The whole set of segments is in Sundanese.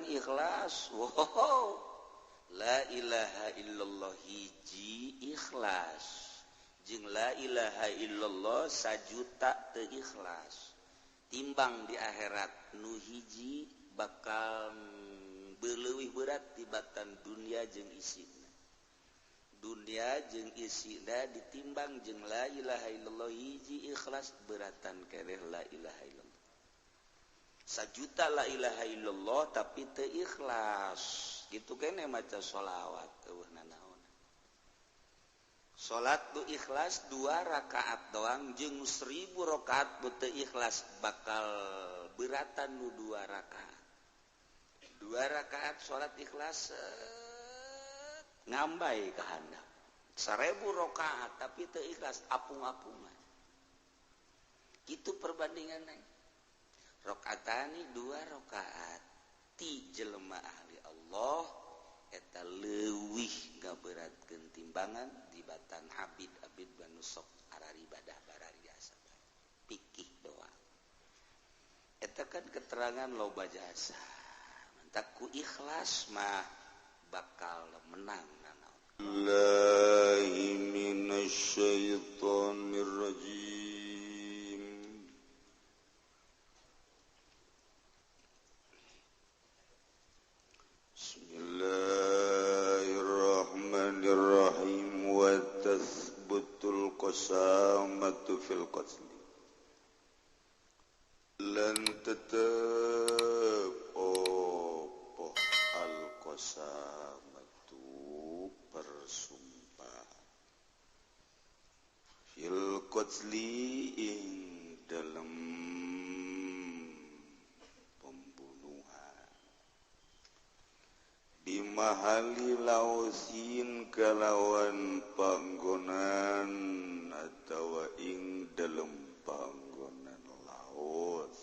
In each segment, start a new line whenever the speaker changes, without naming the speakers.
urang ikhlas. Wow, la ilaha illallah hiji ikhlas jeung la ilaha illallah sajuta teu ikhlas. Timbang di akhirat nu hiji bakal leuwih berat tibatan dunia jeung isina. Dunia jeung isina ditimbang jeung la ilaha illallah hiji ikhlas beratan keneh la ilaha illallah. Sajuta la ilaha illallah tapi teu ikhlas. Gitu keneh maca sholawat eueuhna naon. Salat tu ikhlas 2 rakaat doang jeung 1000 rakaat teu ikhlas bakal beratan nu 2 rakaat. 2 rakaat salat ikhlas ngambai ka handap. 1000 rakaat tapi teu ikhlas apung-apungan. Kitu perbandinganna. Rakaatani 2 rakaat ti jelema ahli Allah eta leuwih ngaberatkeun timbangan dibatan abid-abid banu sok araribadah barariasa pikih doa. Eta kan keterangan loba jasa. Mantak ku ikhlas mah bakal menang nanaon. Billahi minasyaitonir rajim. Bismillahirrahmanirrahim wa tathbutul qasamatu fil qatl lan tetep opo al qasamatu persumpah fil qatli ing dalam bimahali lausin kalawan panggonan atawa ing dalam panggonan laos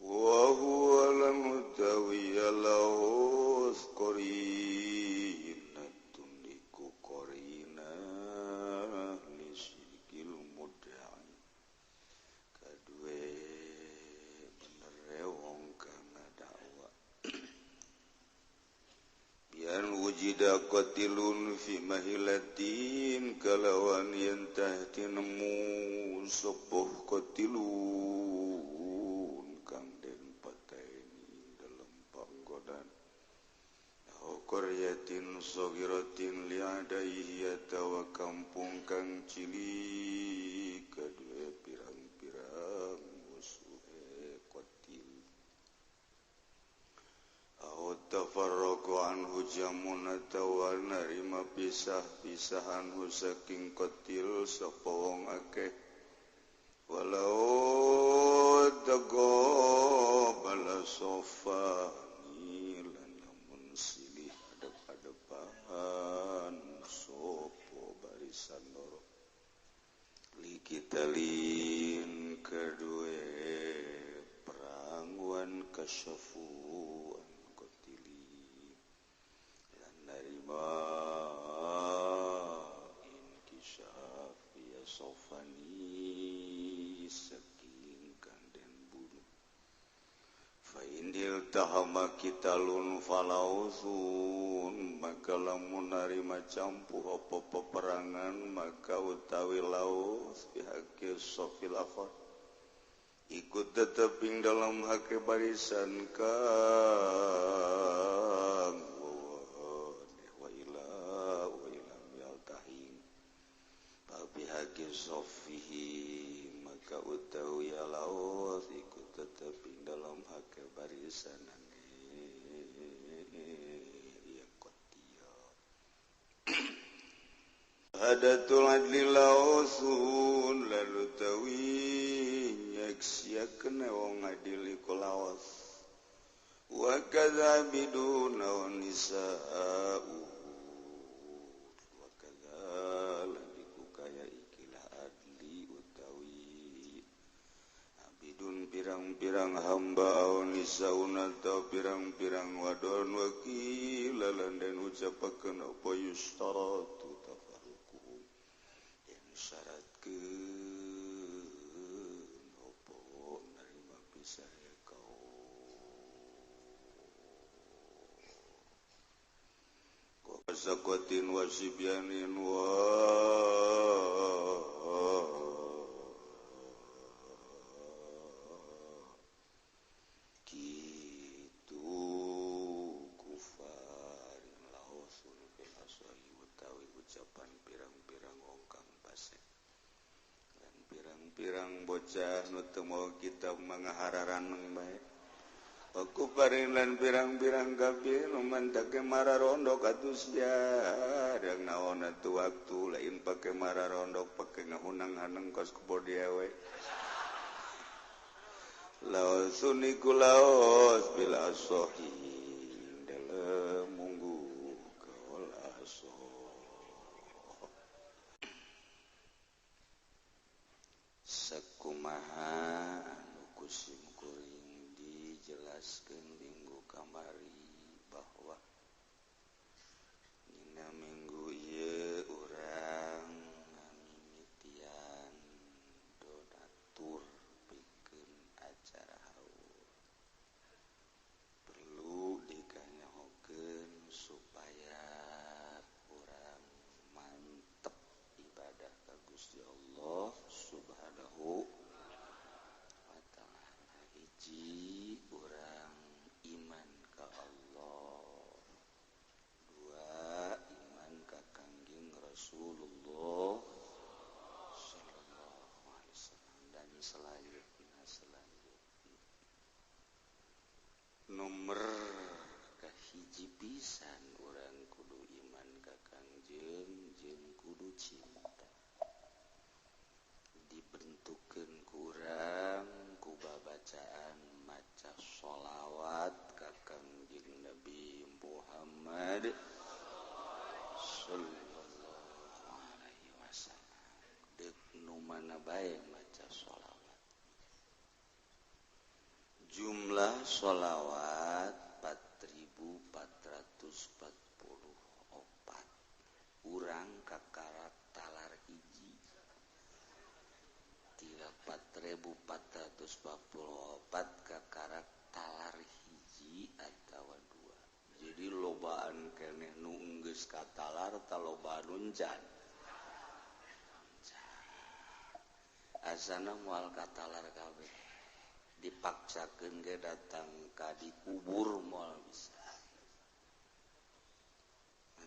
wa huwa lan utawi laos qarinatun iku qarina lisikil mudai kadue bener wong kana dakwah yan wujida qatilun fi mahilatin kalawan yen tahti nemu sepuh qatilun kang den pateni dalam panggonan qaryatin saghiratin li'adaihi atawa kampung kang cilik kadue pirang-pirang musuhe qatil tafarraqu anhu jamun atawa narima pisah-pisahan saking qatil sapa wong akeh walau taqabala sofani lan lamun silih adep-adepan sapa barisan loro likitalin kedue perangwan kasyafu inkisaf ya sofani saking kanden bunuh fa indil tahama kitalun falausun maka lamun narima campuh apa peperangan maka utawi laus pihak sofil akhir ikut tetap ing dalam hak barisan kang bihaqi sofihi maka utawi laos ikut tetap dalam hak barisan ya qatiya hadatul adli laosun lalu tawi nyaksiakeun wong adil iku laos wa kadzabidun wa nisaa'u pirang-pirang hamba nisaun atau pirang-pirang wadon wakilalan dan ucapakeun apa yustaratu tafarruquhum yang syaratkeun apa narima pisah kaum sakotin wasibyanin wa kitu kufarin lahosun bilasahi utawi ucapan pirang-pirang ongkang pasek dan pirang-pirang bocah nu teu mau kitab mangahararan bae. Aku paring lan pirang-pirang kafir mantake mararondok atus jadang naon atuh waktu lain pake mararondok pake ngahunang-haneng kos kubodia we. Laos suniku laos bila sohi dalam munggu kaolaso. Sakumaha anu kusim kuring dijelaskeun minggu kamari bahwa dina minggu ieu urang ngamimitian donatur pikeun acara haur. Perlu dikanyahokeun supaya urang mantep ibadah ka Gusti Allah Subhanahu wa ta'ala. Hiji urang iman ka Allah, dua iman ka Kangjeng Rasulullah sallallahu alaihi wasallam dan selanjutnya nomor kahiji pisan urang kudu iman ka Kangjeng jeung kudu cinta dibentukeun ku urang ku babacaan maca sholawat ka Kangjeng Nabi Muhammad sallallahu alaihi wasallam. Deuk nu mana bae maca sholawat. Jumlah sholawat 4.444. Urang kakarat talar hiji 4.444 kakarat talar hiji atawa dua. Jadi lobaan keneh nu geus katalar talobaan uncan. Asana moal katalar kabeh. Dipaksakeun ge datang ka dikubur moal bisa.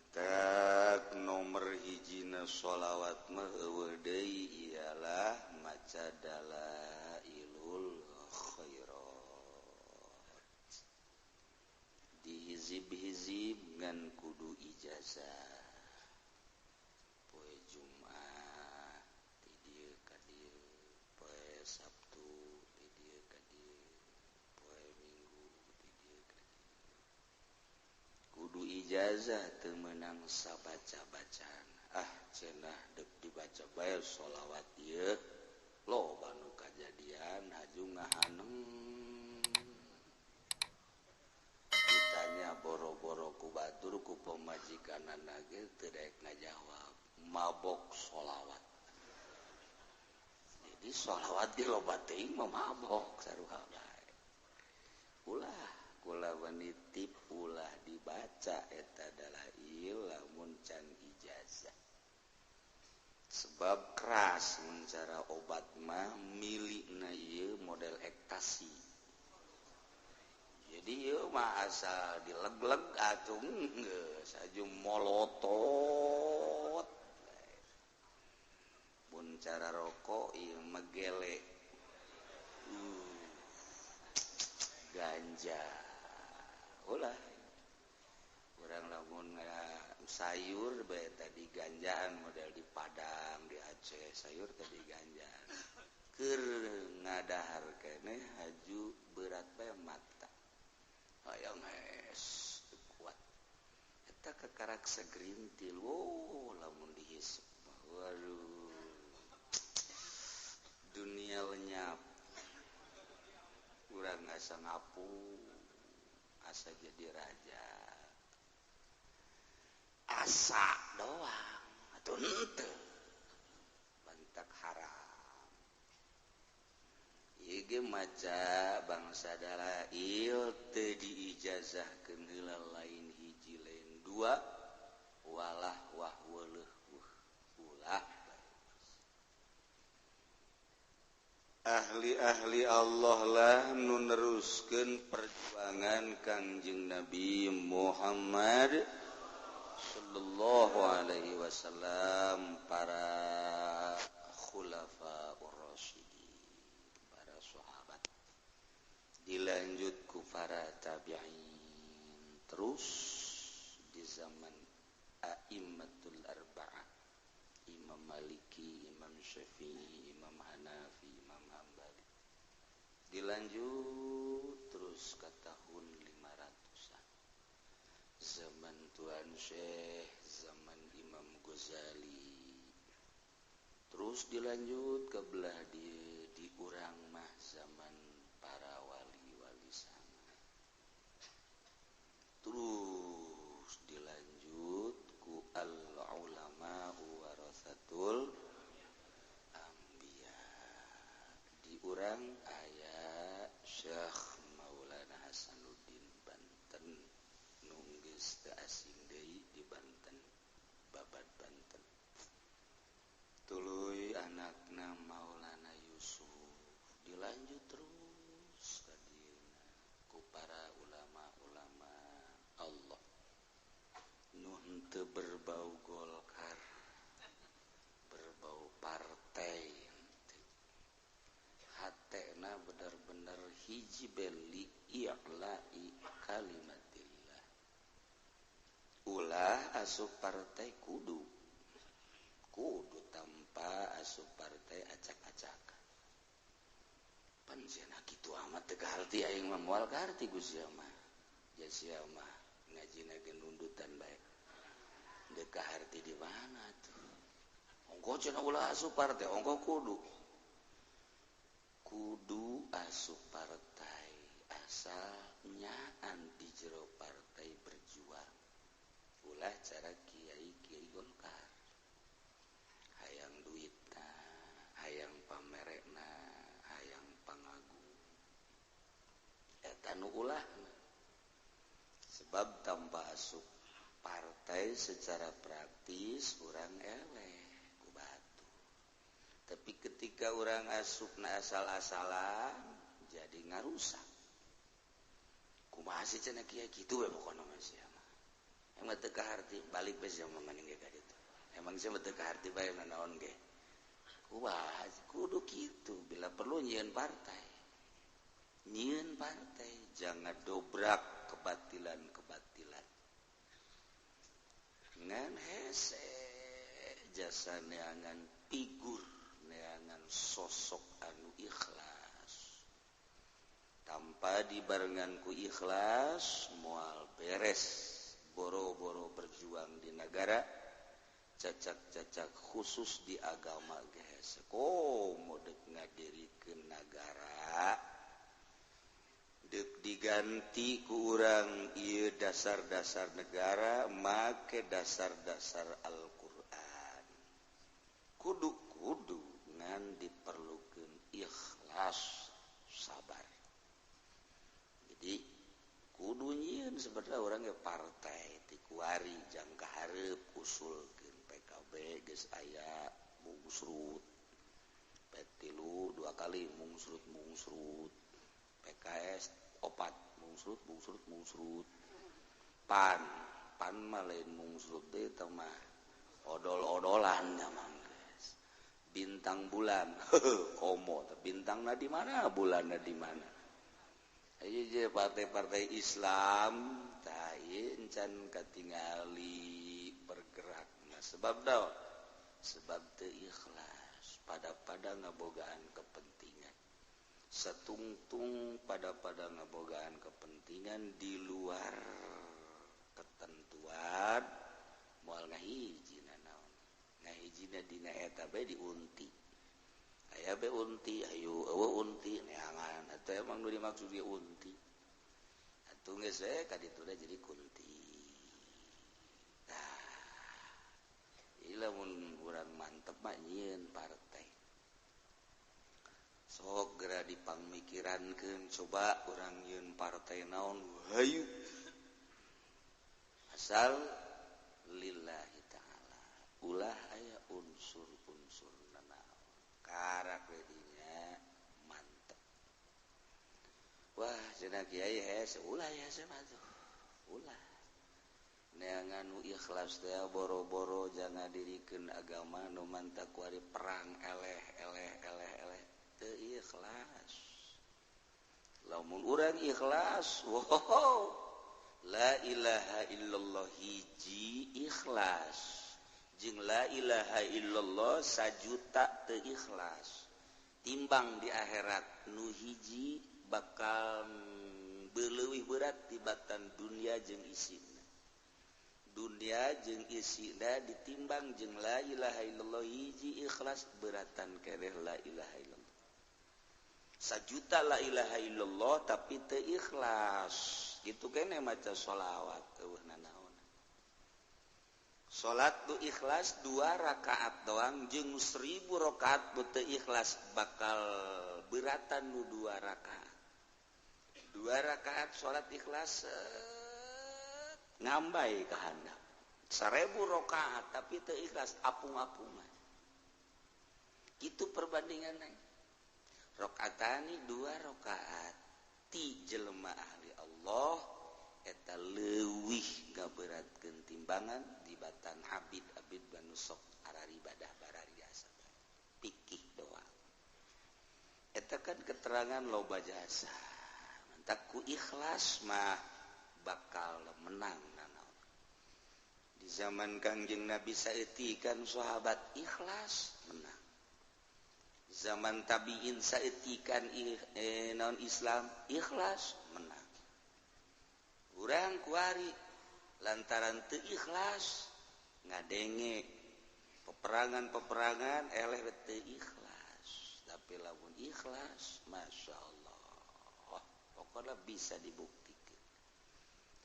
Tak nomor hijina sholawat mah eueuh deui ialah maca dalailul khairat. Dihizib-hizib ngan kudu ijazah. Poe Jumat ti dieu ka dieu, poe Sabtu ti dieu ka dieu, poe Minggu ti dieu ka dieu. Kudu ijazah teu meunang sabaca-bacaan. Cenah deuk dibaca bae sholawat ieu loba nu kajadian haju ngahaneng. Ditanya boro-boro ku batur ku pamajikanana ge teu daek ngajawab, mabok sholawat. Jadi sholawat ge loba teuing mah mabok saruha bae. Ulah kula wanitip ulah dibaca eta dalail lamun can ijazah. Sebab keras mencara obat mah milikna ieu model ektasi. Jadi ieu mah asal dileg-leg atuh geus aju molotot. Mun cara rokok ieu mah gele. Ganja. Ulah urang lamun sayur bae tadi ganjaan model di Padang di Aceh sayur tadi ganjaan keur ngadahar keneh haju berat bae mata hayang es kuat eta kakarak sagerintil lamun dihisep waduh dunia lenyap urang asa ngapu asa jadi raja asa doang atuh henteu bantak haram ieu ge maca bangsa dalail teu diijazahkeun heula lain hiji lain dua walah wah weuleuh ulah ahli-ahli Allah lah nu neruskeun perjuangan Kangjeng Nabi Muhammad sallallahu alaihi wasallam, para khulafaur rasyidin, para sahabat, dilanjut ku para tabi'in, terus di zaman a'immatul arba'ah, Imam Maliki, Imam Syafi'i, Imam Hanafi, Imam Hambali, dilanjut terus ke tahun 500-an, zaman Tuan Syekh, zaman Imam Ghazali, terus dilanjut ke belah di urang mah zaman para wali-wali sana, terus dilanjut ku al-ulama warasatul anbiya, di urang aya Syekh Maulana Hasanuddin Banten, nu geus teu asing deui di Banten, Babat Banten. Tuluy anakna Maulana Yusuf, dilanjut terus ka dieuna ku para ulama-ulama Allah nu henteu berbau Golkar, berbau partai, hatena bener-bener hiji beli i'la'i kalimatillah, ulah asup partai kudu tanpa asup partai acak-acakan. Pan cenah kitu amat teu kaharti aing mah moal kaharti Gusti mah. Sia mah ngajina ge nundutan bae. Deuk kaharti di mana tuh? Ongko cenah ulah asup partai, ongko kudu asup partai asalnya anti jero partai berjuang. Ulah cara kiai-kiai Golkar. Hayang duitna, hayang pamerekna, hayang pangagung. Eta nu ulahna. Sebab tanpa asup partai secara praktis urang eleh ku batu. Tapi ketika urang asupna asal-asalan jadi ngarusak. Kumaha sih cenah kieu kitu we pokona mah sia mah. Emang teu kaharti balik we sia mah maning ge ka ditu. Emang sia teu kaharti bae naon ge. Kumaha kudu kitu bila perlu nyieun partai. Nyieun partai, jangan dobrak kebatilan-kebatilan. Ngan hese jasa neangan figur, neangan sosok anu ikhlas. Tanpa dibarengan ku ikhlas, moal beres boro-boro berjuang di negara, cacak-cacak khusus di agama geus. Komo deuk ngadirikeun negara, deuk diganti ku urang ieu dasar-dasar negara make dasar-dasar Al-Qur'an. Kudu ngan diperlukeun ikhlas, sabar. Jadi kudu nyieun sebenarnya urang ge partai ti kuari jang kahareup usulkeun PKB geus aya mungsrut. P3 2 kali mungsrut. PKS 4 mungsrut. PAN mah lain mungsrut teh teh mah odol-odolan nyaman guys. Bintang bulan komo bintangna di mana bulanna di mana. Ayo je partai-partai Islam tah ieu encan katingali bergerak. Nah, sebab teu ikhlas, pada ngabogaan kepentingan. Setungtung pada ngabogaan kepentingan di luar ketentuan moal ngahijina naon. Ngahijina dina eta bae diunti. Aya bae unti, ayo eueuh unti neangan atuh emang nu dimaksud ge unti. Atuh geus we ka ditu jadi kunti. Nah, ieu lamun urang mantep mah nyieun partai. Sok geura dipangmikirankeun coba urang nyieun partai naon hayu. Asal lillahi ta'ala ulah aya unsur-unsur nanaon karak redinya mantep. Wah cenah kiai hese ulah ya sama tuh ulah neangan ikhlas teh boro-boro jangan dirikeun agama nu mantak kuari perang eleh teu ikhlas. Lamun urang ikhlas wow la ilaha illallah hiji ikhlas jeung la ilaha illallah sajuta teu ikhlas timbang di akhirat nu hiji bakal leuwih berat tibatan dunia jeung isina. Dunia jeung isina ditimbang jeung la ilaha illallah hiji ikhlas beratan keneh la ilaha illallah. Sajuta la ilaha illallah tapi teu ikhlas. Gitu keneh maca sholawat eueuh nanaon. Salat tu ikhlas 2 rakaat doang jeung 1000 rakaat teu ikhlas bakal beratan nu 2 rakaat. 2 rakaat salat ikhlas ngambai ka handap 1000 rakaat tapi teu ikhlas apung-apungan kitu perbandinganna rakaatani 2 rakaat ti jelema ahli Allah eta leuwih ngaberatkeun timbangan tibatan abid banu sok arari ibadah barariasa pikih doang eta kan keterangan loba jasa mantak ku ikhlas mah bakal menang nanaon. Di zaman Kangjeng Nabi saeutik kan sahabat ikhlas menang. Zaman tabiin saeutik kan naon Islam ikhlas menang. Urang kuari lantaran teu ikhlas ngadenge peperangan eleh teu ikhlas. Tapi lamun ikhlas masyaallah pokoknya bisa dibuktikan.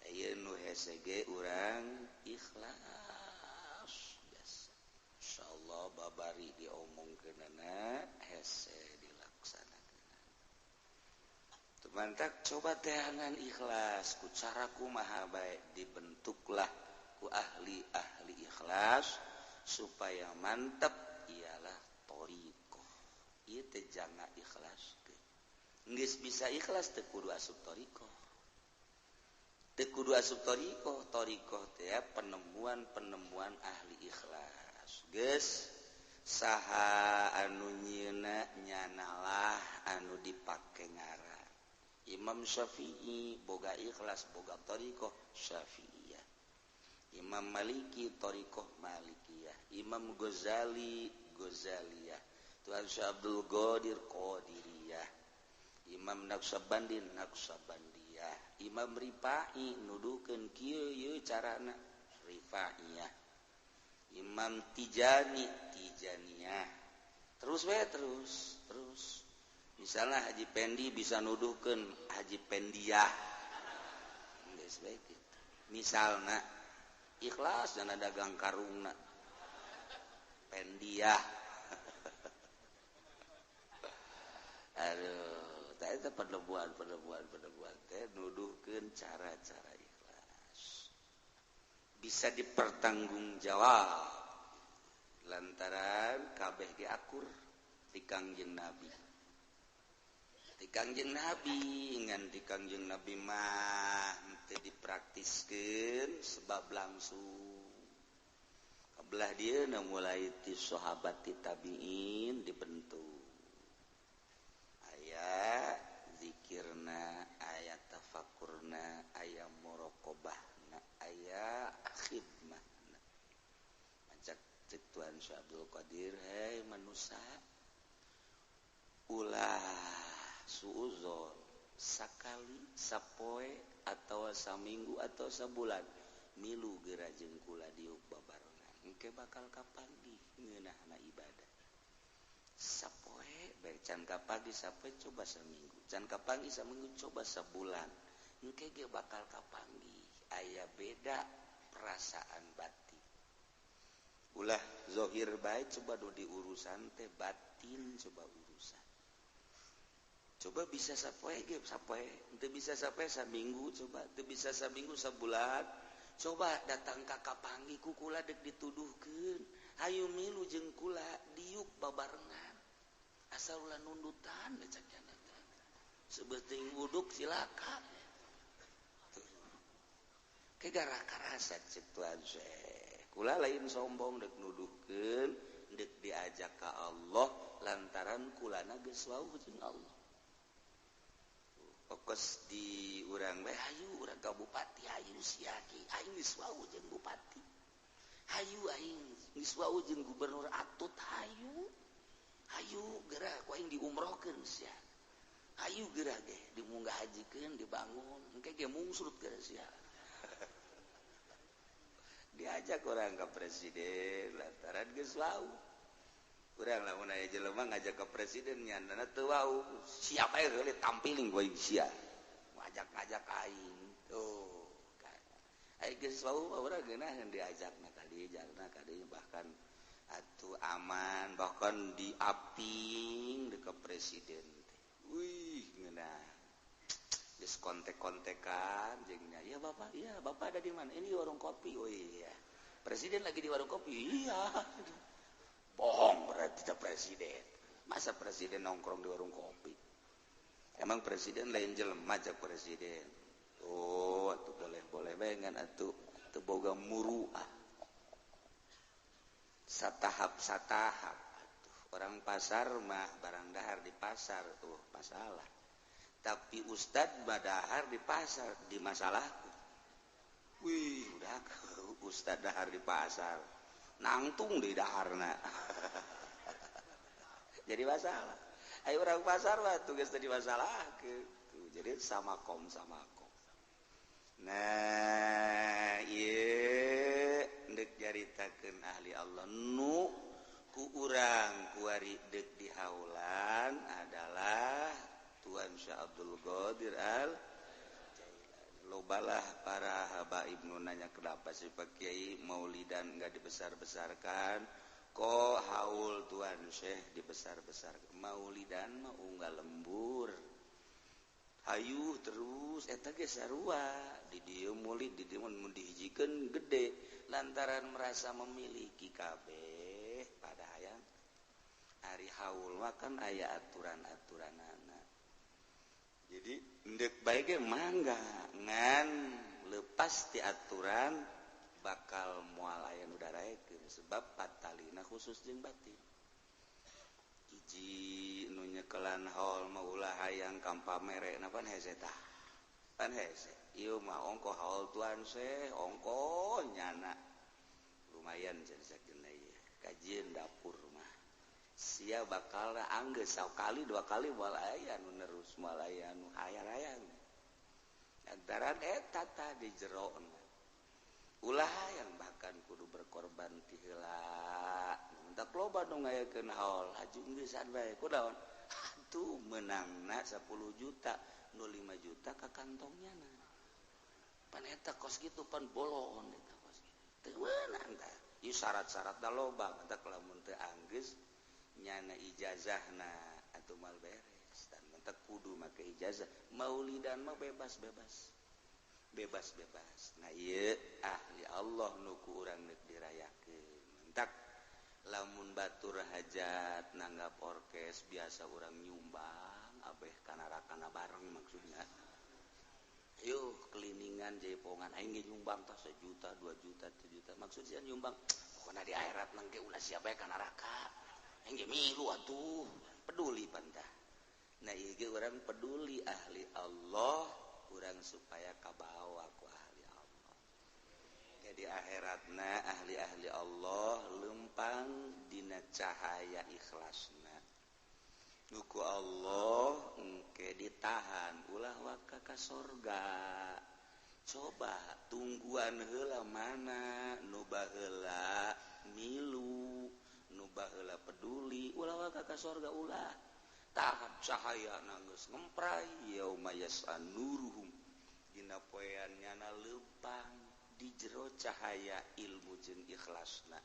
Ayeuna nu hese ge urang ikhlas biasa. Insyaallah babari diomongkeunana hese dilaksanakeun. Tumantak coba teangan ikhlas ku cara kumaha bae dibentuklah ku ahli-ahli ikhlas supaya mantep ialah thariqah. Ieu teh janga ikhlaskeun. Geus bisa ikhlas teu kudu asup thariqah. Teu kudu asup thariqah teh penemuan ahli ikhlas. Geus saha anu nyieuna nyanalah anu dipake ngaran. Imam Syafi'i boga ikhlas boga thariqah Syafi'iyah. Imam Maliki thariqah Malikiyah. Imam Ghazali Ghazaliyah. Tuan Syekh Abdul Qadir Qadiriyah. Imam Naqsabandi Naqsabandiyah. Imam Rifa'i nuduhkeun kieu ieu carana Rifa'iyah. Imam Tijani Tijaniyah. Terus misalnya Haji Pendi bisa nuduhkeun Haji Pendiyah. Geus bae kitu. Misalna ikhlas dana dagang karungna Pendiyah. Aduh, tah eta penemuan teh nuduhkeun cara-cara ikhlas. Bisa dipertanggungjawab lantaran kabeh ge akur ti Kangjeng Nabi. Ti Kangjeng Nabi ngan ti Kangjeng Nabi mah teu dipraktiskeun sebab langsung. Kabelah dieuna mulai ti sahabat ti tabi'in dibentuk. Aya zikirna, aya tafakurna, aya muraqabahna, aya khidmatna. Macak cek Tuan Syekh Abdul Qadir, hei manusia, ulah suuzon sakali, sapoe, atau saminggu atau sabulan milu gerajeng kula diuk babarengan. Engke bakal kapanggi ngeunahna ibadah. Sapoe bae can kapagi sapoe coba saminggu, can kapanggi saminggu coba sabulan, engke ge bakal kapanggi. Aya beda perasaan batin. Ulah zahir bae coba do diurusan teh batin coba urusan. Coba bisa sapoe ge sapoe, teu bisa sapoe saminggu coba, teu bisa saminggu sabulan, coba datang kakak panggih ku kula dek dituduhkeun hayu milu jeung kula diuk babarengan asal ulah nundutan lecakna sebeting wuduk silakan ke gara-gara cek tuan Syekh kula lain sombong dek nuduhkeun dek diajak ka Allah lantaran kulana geus wau jeung Allah fokus di urang we hayu urang ka bupati hayu sia ki aing geus wau jeung bupati hayu aing geus wau jeung gubernur atut hayu geura ku aing diumrohkeun sia hayu geura ge dimunggah hajikeun dibangun engke ge mungsrut geura sia diajak orang ke presiden lantaran geus wau urang lamun aya jelema ngajak ke presiden nyandana teu wau siapa yang heuli tampiling gua sia ngajak aing tuh aing geus wau urang geunaheun diajakna ka dieu bahkan atuh aman bahkan diaping ke presiden wih ngeunah geus kontek-kontekan jeung nya ya bapak ada di mana ini warung kopi oh iya presiden lagi di warung kopi iya bohong berarti itu presiden masa presiden nongkrong di warung kopi emang presiden lain jelema jak presiden oh atuh boleh bengan atuh teu boga muruah satahap atuh orang pasar mah barang dahar di pasar tuh masalah tapi ustad badahar di pasar di masalah wih udah ustad dahar di pasar nangtung di daharna jadi masalah ayo orang pasar mah tugas tadi masalah gitu jadi sama kom nah ieu dek jaritakeun ahli Allah nu ku urang kuari dek di haulan adalah Tuan Syekh Abdul Qadir Al lobalah para habaib nu nanya kenapa sih Pak Kiai maulidan enggak dibesar-besarkan kok haul Tuan Syekh dibesar-besarkan maulidan mah unggal lembur hayu terus eta ge sarua di dieu maulid di dieu mun dihijikeun gede lantaran merasa memiliki kabeh pada hayang hari haul mah kan aya aturan-aturanana jadi ndek bae ge mangga ngan lepas ti aturan bakal moal aya nu daraekeun sebab patalina khusus jeung batin hiji nu nyekelan haul mah ulah hayang kampamerena pan hese tah pan hese ieu mah ongko haul Tuan Syekh ongko nyana lumayan jadi sakeuna ieu kajian dapur mah sia bakal anggeus sakali dua kali moal aya nu nerus moal aya nu hayang-hayang lantaran eta tah di jerona ulah hayang bahkan kudu berkorban ti heula mentak loba nu ngayakeun haul hajung geus bae kunaon atuh menangna 10 juta nu 5 juta ka kantongnya pan eta kos kitu pan bolon eta kos kitu teu meunang tah ieu syarat-syarat da loba mentak lamun teu anggeus nyana ijazahna atuh mal beres dan mentak kudu make ijazah maulidan mah bebas nah ieu ahli Allah nu ku urang neuk dirayakeun mentak lamun batur hajat nanggap orkes biasa urang nyumbang abeh kana bareng maksudnya yuk keliningan jaipongan aing ge nyumbang tah 1 juta 2 juta 3 juta maksud sia nyumbang pokona di akhirat nangke ulah sia bae ka neraka aing ge milu atuh peduli pantah nah ieu ge urang peduli ahli Allah urang supaya kabawa ku ahli Allah jadi akhiratna ahli-ahli Allah lempang dina cahaya ikhlasna nuku Allah engke ditahan ulah waka ka sorga coba tungguan heula mana nu baheula milu nu baheula peduli ulah waka ka sorga ulah tahap cahaya geus ngemprai yauma yas'an nuruhum dina poeannya lempang di jero cahaya ilmu jeung ikhlasna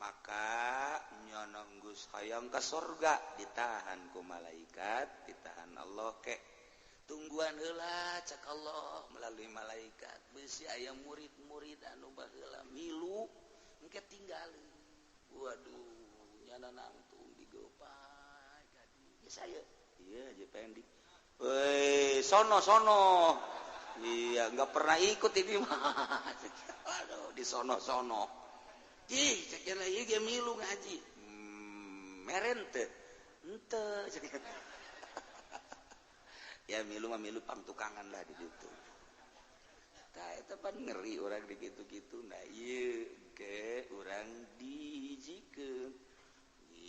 maka nyono geus hayang ka sorga ditahan ku malaikat ditahan Allah ke tungguan heula cak Allah melalui malaikat besi aya murid-murid anu baheula milu engke tinggalin waduh nyana nangtung digeupai kadi ya saya iya aja pendik weh sono iya enggak pernah ikut ini mah aduh di sono ih cek ieu ge milu ngaji meren teu henteu ya milu pangtukangan lah di situ. Tah eta pan ngeri orang di kitu-kitu. Nah ieu ge urang dijikeun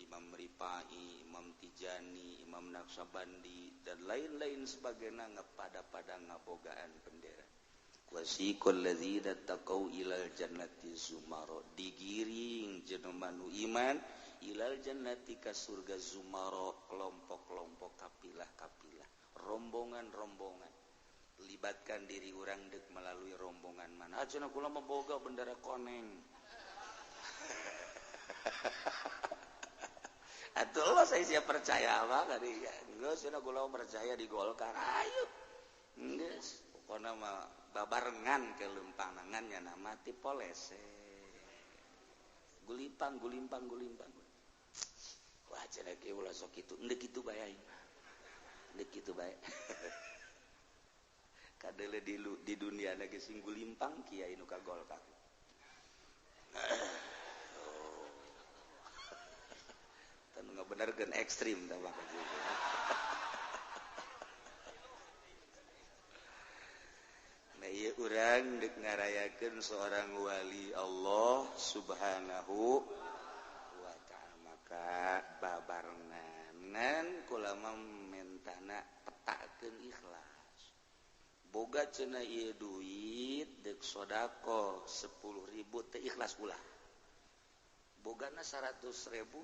Imam Rifai, Imam Tijani, Imam Naqsabandi dan lain-lain sebagainya ngapada-pada ngabogaan bendera. Wasiqal ladzina taqau ilal jannati zumara digiring jenengan nu iman ilal jannati ka surga zumara kelompok-kelompok kapilah-kapilah rombongan-rombongan libatkan diri orang dek melalui rombongan mana ajeuna kula mah boga bendera koneng atuh Allah saya siap percaya mah kali ya geus cenah kula percaya di Golkar ayo geus pokona mah babarengan ke lempangan nya nama ti polese gulimpang wah cenah ge ulah sok kitu endeu kitu bae gitu baik kadele di dunia lagi singgung limpang kiai nu kagol kaku tan ngabenerkeun ekstrim tah mah nah ieu urang deuk ngarayakeun seorang wali Allah subhanahu wa ta'ala maka babarengan kula mah mentana petakeun ikhlas boga cenah ieu duit deuk sodaqah 10.000 teh ikhlas ulah bogana 100.000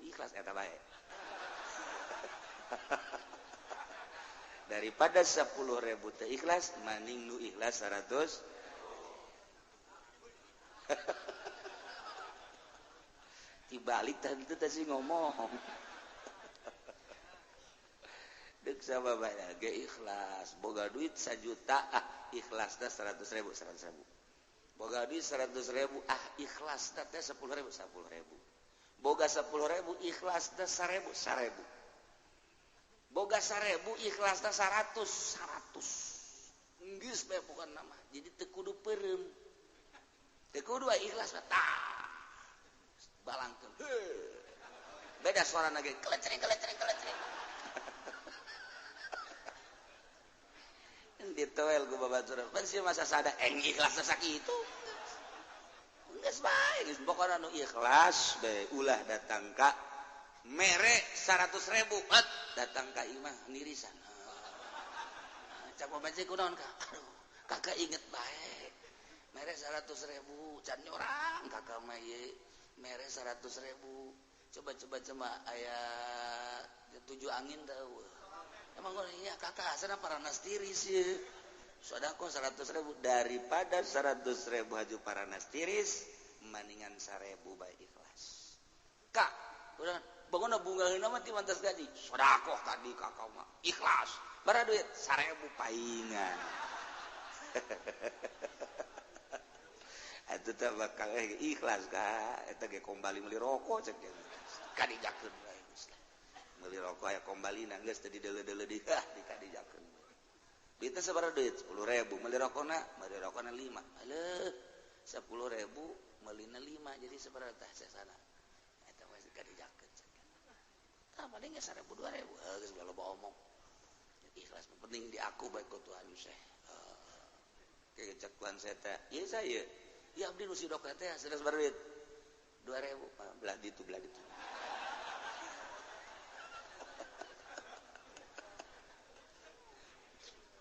ikhlas eta bae daripada 10.000 teh ikhlas maning nu ikhlas 100 dibalik tadi teh sih ngomong deuk sababana ge ikhlas boga duit 1 juta ikhlasna 100.000 boga duit 100.000 ikhlasna teh 10.000 boga 10.000 ikhlasna 1.000 boga 1.000 ikhlasna 100 geus bae bukan nama jadi teu kudu peureum teu kudu ikhlas tah balangkeun beda suarana ge kelecring ditoel ku babaturan pasti masa sada ikhlas sakitu geus bae geus pokona nu ikhlas bae ulah datang ka mere 100.000 datang ka imah nirisan cak babaje kunaon ka aduh kakak inget bae mere 100.000 can nyorang kakak mah ieu mere 100.000 coba aya 7 angin teu emang iya kakak sana paranas tiris ya sodako 100.000 daripada 100.000 haju paranas tiris mendingan 1.000 baik ikhlas kak udah bangun bungahin nama ti mantas gaji sodako tadi kakak mah ikhlas bara duit 1.000 paingan itu teh bakal ikhlas kak eta ge kembali meuli rokok cek kadijakeun bae meuli rokok aya kombalina geus teh didele-dele di dikadijakeun duitna sabaraha duit 10.000 meuli rokona 5 aleuh 10.000 meulina 5 jadi sabaraha tah sesana eta mah dikadijakeun tah paling ge 1.000 2.000 geus loba omong ikhlas penting di aku baik ku Tuhan Syekh kecek Tuhan saya teh ieu saya ya abdi nu sidok teh sanes baruit 2.000 belah ditu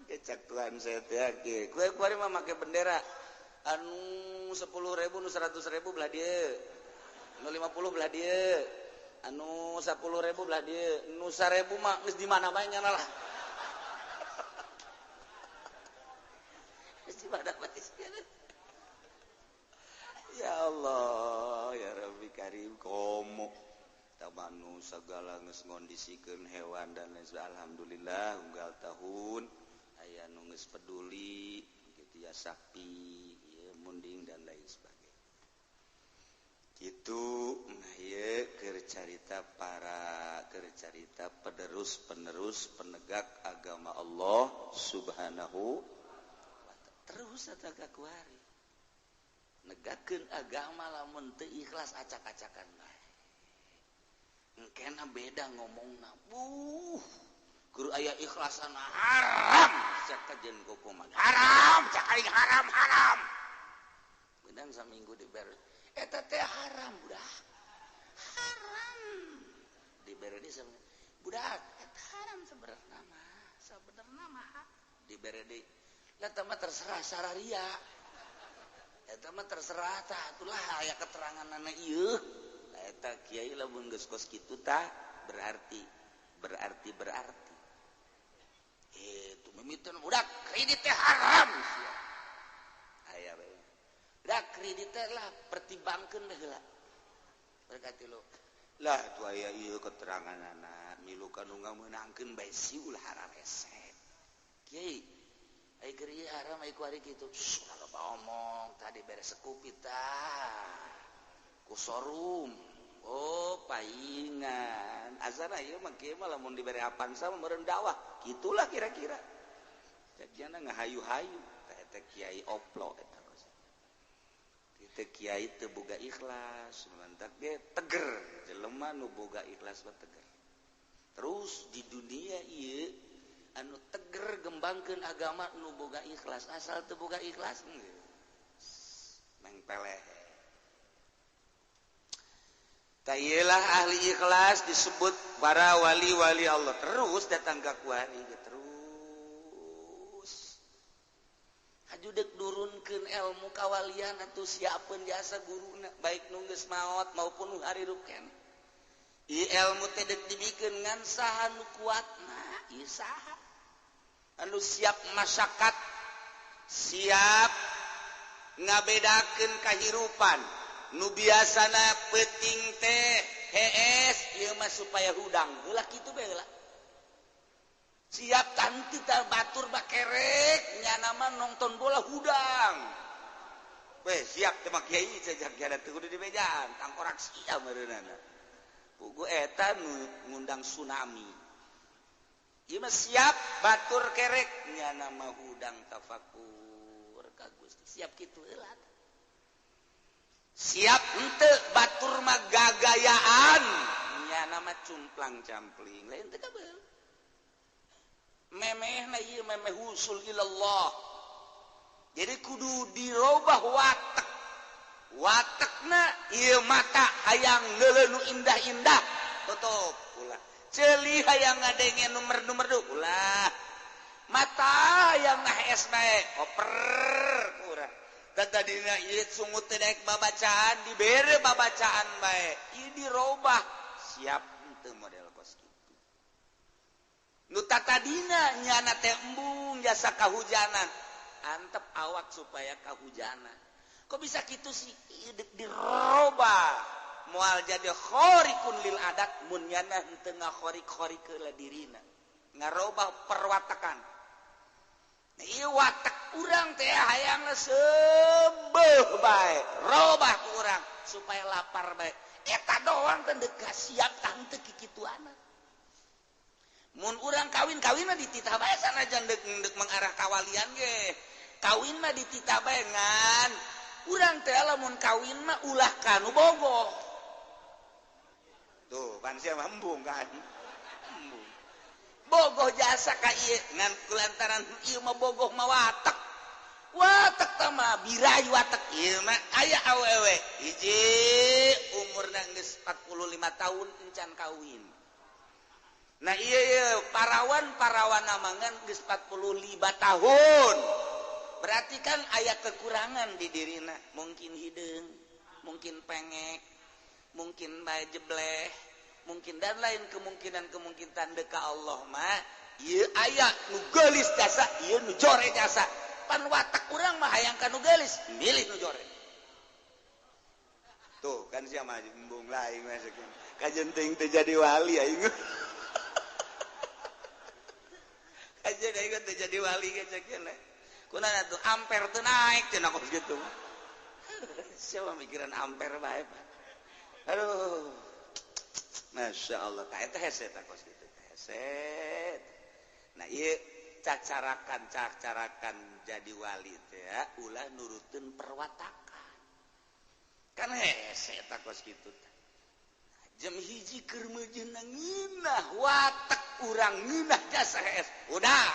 kecek Tuhan saya teh kue kemarin mah make bendera anu 10.000 nu 100.000 belah dieu nu 50 belah dieu anu 10.000 belah dieu nu 1.000 mah geus di mana bae nya lah geus di mana bae ya Allah ya Rabbi Karim komo tamanu segala geus ngondisikeun hewan dan lain alhamdulillah unggal tahun aya geus peduli gitu ya, sapi ya, munding dan lain sebagainya gitu. Nah ya cerita penerus penegak agama Allah subhanahu wa ta'ala. Terus ataga kuari negakeun agama lamun teu ikhlas acak-acakan bae engkena beda ngomongna guru aya ikhlasan haram cak kajen kokoman haram cak aing haram beudang saminggu dibere eta teh haram budak haram dibere deui sama budak eta haram sebenarnya mah dibere deui lah teh mah terserah sararia eta mah terserah tah atulah aya keteranganna ieu eta kiai lamun geus kos kitu tah berarti itu mimiten budak kredit teh haram sia aya bae dak kredit teh lah pertimbangkeun baheula berkati lo lah tu aya ieu keteranganna milu kanu ngameunangkeun bae si ulah hararesek kiai ai keur ieu haram ai kuari kitu loba omong tadi beres sekupit tah ku sorum oh paingan azana ieu mah kieu mah lamun dibere apansa meureun dakwah kitulah kira-kira jadiana ngahayu-hayu eta kiai oplo eta teh kiai teu boga ikhlas mantak ge teger jelema nu boga ikhlas mah teger terus di dunia ieu anu teger gembangkeun agama nu boga ikhlas asal teu boga ikhlas mengpeleh tayelah ahli ikhlas disebut para wali-wali Allah terus datang ka kuari hajudek durunkeun ilmu kawalian atuh siapeun jasa guruna baik nu geus maot maupun nu harirup keneh ieu ilmu teh deuk dibikeun ngan saha nu kuatna ieu saha anu siap masyakat siap ngabedakeun kahirupan nu biasana peuting teh hees ieu mah supaya hudang heula kitu bae heula siap tanti batur bakerek nyana mah nonton bola hudang weh siap teh mah kiai cajak jada teu kudu dibejaan tangkorak sia meureunana pugu eta nu ngundang tsunami ieu mah siap batur kerek nyana mah hudang tafakur ka Gusti siap kitu heula siap henteu batur mah gagayaan nyana mah cumplang-campling lain teu kabeul memehna ieu memeh husul ilallah jadi kudu dirobah watekna ieu mata hayang ngeuleuh nu indah-indah tutup ulah ceuli hayang ngadengen numer-numerdu ulah mata hayang ngahes bae oper urang tadina ieu sungut teh daek babacaan dibere babacaan bae ieu dirobah siap henteu model kos kitu nu tatadina nyana teh embung jasa kahujanan antep awak supaya kahujanan kok bisa kitu sih dirobah moal jadi khariqun lil adat mun nyana henteu ngakhariq-khariq keula dirina ngarobah perwatakan nah ieu watak urang teh hayang sebeuh bae robah ku urang supaya lapar bae eta doang teh deuk siap tah henteu kikituana mun urang kawin-kawin mah dititah bae sanajan deuk mengarah kawalian ge kawin mah dititah bae ngan urang teh lamun kawin mah ulah kanu bogoh tuh pan sia mah embung kan embung bogoh jasa ka ieu ngan kulantaran ieu mah bogoh mah watek teh mah birayu watek ieu mah aya awewe hiji umurna geus 45 tahun encan kawin. Nah iya parawan namangan geus 45 tahun. Berarti kan aya kekurangan di dirina, mungkin hideung, mungkin pengek, mungkin bae jebleh, mungkin dan lain kemungkinan deuk ka Allah mah ieu aya nu geulis jasa, ieu nu jore jasa. Pan watak urang mah hayang ka nu geulis, milih nu jore. Tuh kan sia mah embung lain mah sakeun. Kajenting teh jadi wali aing. aja da ikut jadi wali aja kene kunana tuh ampere teu naik cenah kos gitu siapa mikiran ampere bae Pak aduh Masya Allah tak eta hese tak kos gitu hese nah ieu cacarakan jadi wali teh ya ulah nurutin perwatakan kan hese tak kos gitu jam hiji keur meujeuh nginah watak urang nginah jasa es udah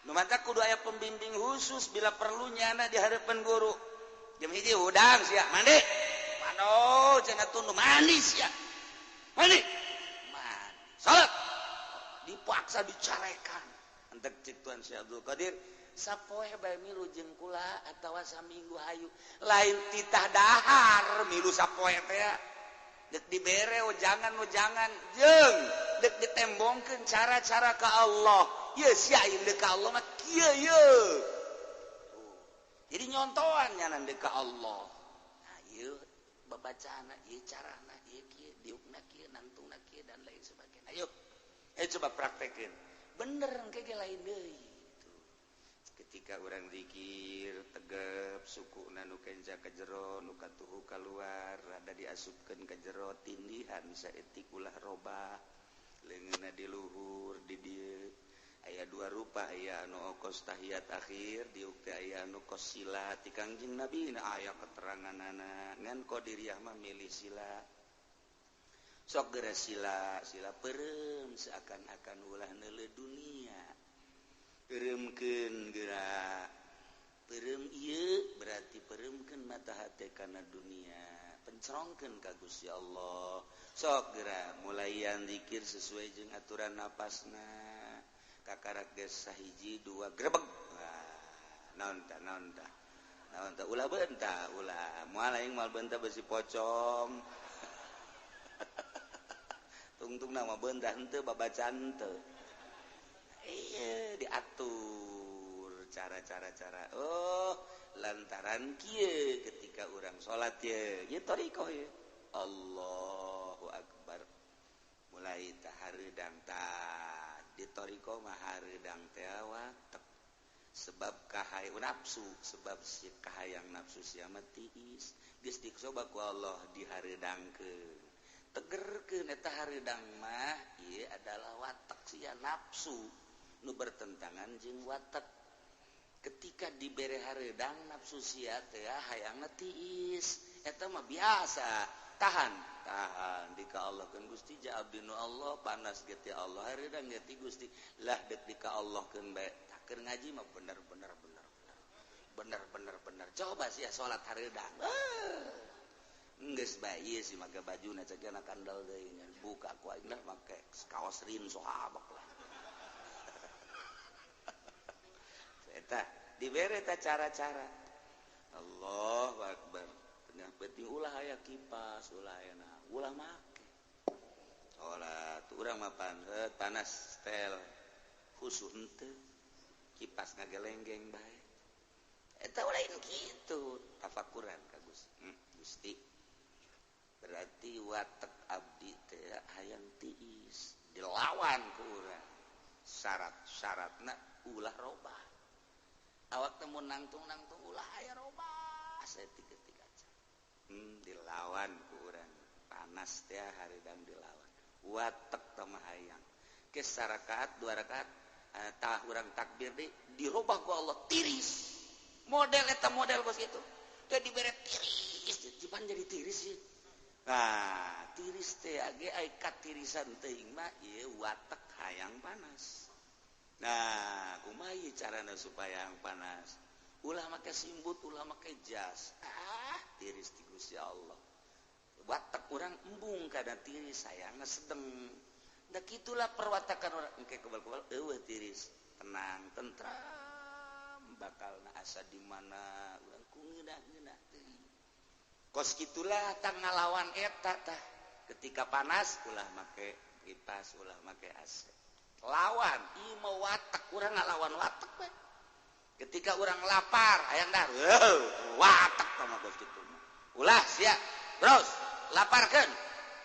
nu mantap kudu aya pembimbing khusus bila perlunya na di hadapan guru jam hiji udang sia mandi mano cenah tunu mandi sia mandi salat dipaksa dicarekan entek cik Tuan Syekh Abdul Qadir sapoe bae milu jeung kula atawa saminggu hayu lain titah dahar milu sapoe teh dek dibere jangan jeung dek ditembongkeun cara-cara ka Allah ye sia ayeuna ka Allah mah kieu ye jadi nyontoan nyanan deuk ka Allah nah ieu babacana ieu carana ieu kieu diukna kieu nantungna kieu dan lain sebagainya ayo coba praktekeun bener engke ge lain deui ketika orang zikir tegep sukuna nu kenca ka jero nu katuhu kaluar rada diasupkeun ka jero tindihan saeutik ulah robah leungeunna di luhur di dieu aya dua rupa aya anu okos tahiyat akhir diuk teh aya anu kos sila ti Kangjeng Nabi aya keteranganana ngan qadiriyah mah milih sila sok geura sila peureum seakan-akan ulah neuleuh dunia pereumkeun geura peureum ieu berarti pereumkeun mata hate kana dunia pencerongkeun ka Gusti Allah sok geura mulayan zikir sesuai jeung aturan napasna kakarak geus sahiji dua grebeg naon tah ulah beunta ulah moal aing moal beunta besi pocong tungtungna mah beunta henteu babacaan teu iya diatur cara lantaran kieu ketika orang sholat ye thariqah ye Allahu Akbar mulai tahareudang tah di thariqah mah hareudang teh watek sebab kahayang nafsu sebab si kahayang nafsu sia mah tiis geus dicoba ku Allah dihareudangkeun tegerkeun eta hareudang mah ieu adalah watek sia nafsu nu bertentangan jeung watak ketika dibere hareudang nafsu sia teh hayangna tiis eta mah biasa tahan dika Allah keun Gusti ja abdi nu Allah panas ge ti Allah hareudang ge ti Gusti lah dek dika Allah keun bae keur ngaji mah bener coba sia salat hareudang geus bae ieu si make bajuna cegana kandal deui buka ku aing lah make kaos rin sahabak lah eta dibere ta cara-cara Allahu Akbar tengah penting ulah aya kipas ulah aya na ulah make salat urang mah panas tel khusus henteu kipas ngagelenggeng bae eta lain kitu tafakuran ka Gusti berarti watek abdi teh hayang tiis dilawan ku urang syaratna ulah robah awak temu nangtung ulah aya robah saeutik aja dilawan ku urang panas teh hareudang dilawan watek teh mah hayang ke sarakaat dua rakaat tah urang takbir dirobah ku Allah tiris model eta model kos kitu teh dibere tiris jipan jadi tiris sih nah tiris teh age aya katirisan teuing mah ieu watek hayang panas. Nah, kumaha ieu carana supaya yang panas? Ulah make simbut, ulah make jas. Tiris ti Gusti Allah. Watak urang embung kana tiris sayangna sedeng. Da kitulah perwatakan urang engke kebal-kebal eueuh tiris, tenang, tentram, bakalna asa di mana urang kungeunah-ngeunah teuing. Kos kitulah tang ngalawan eta tah. Ketika panas ulah make kipas, ulah make AC. Lawan ieu mah watak urang ngalawan watak we ketika urang lapar hayang dah watak mah bos kitu ulah sia bros laparkeun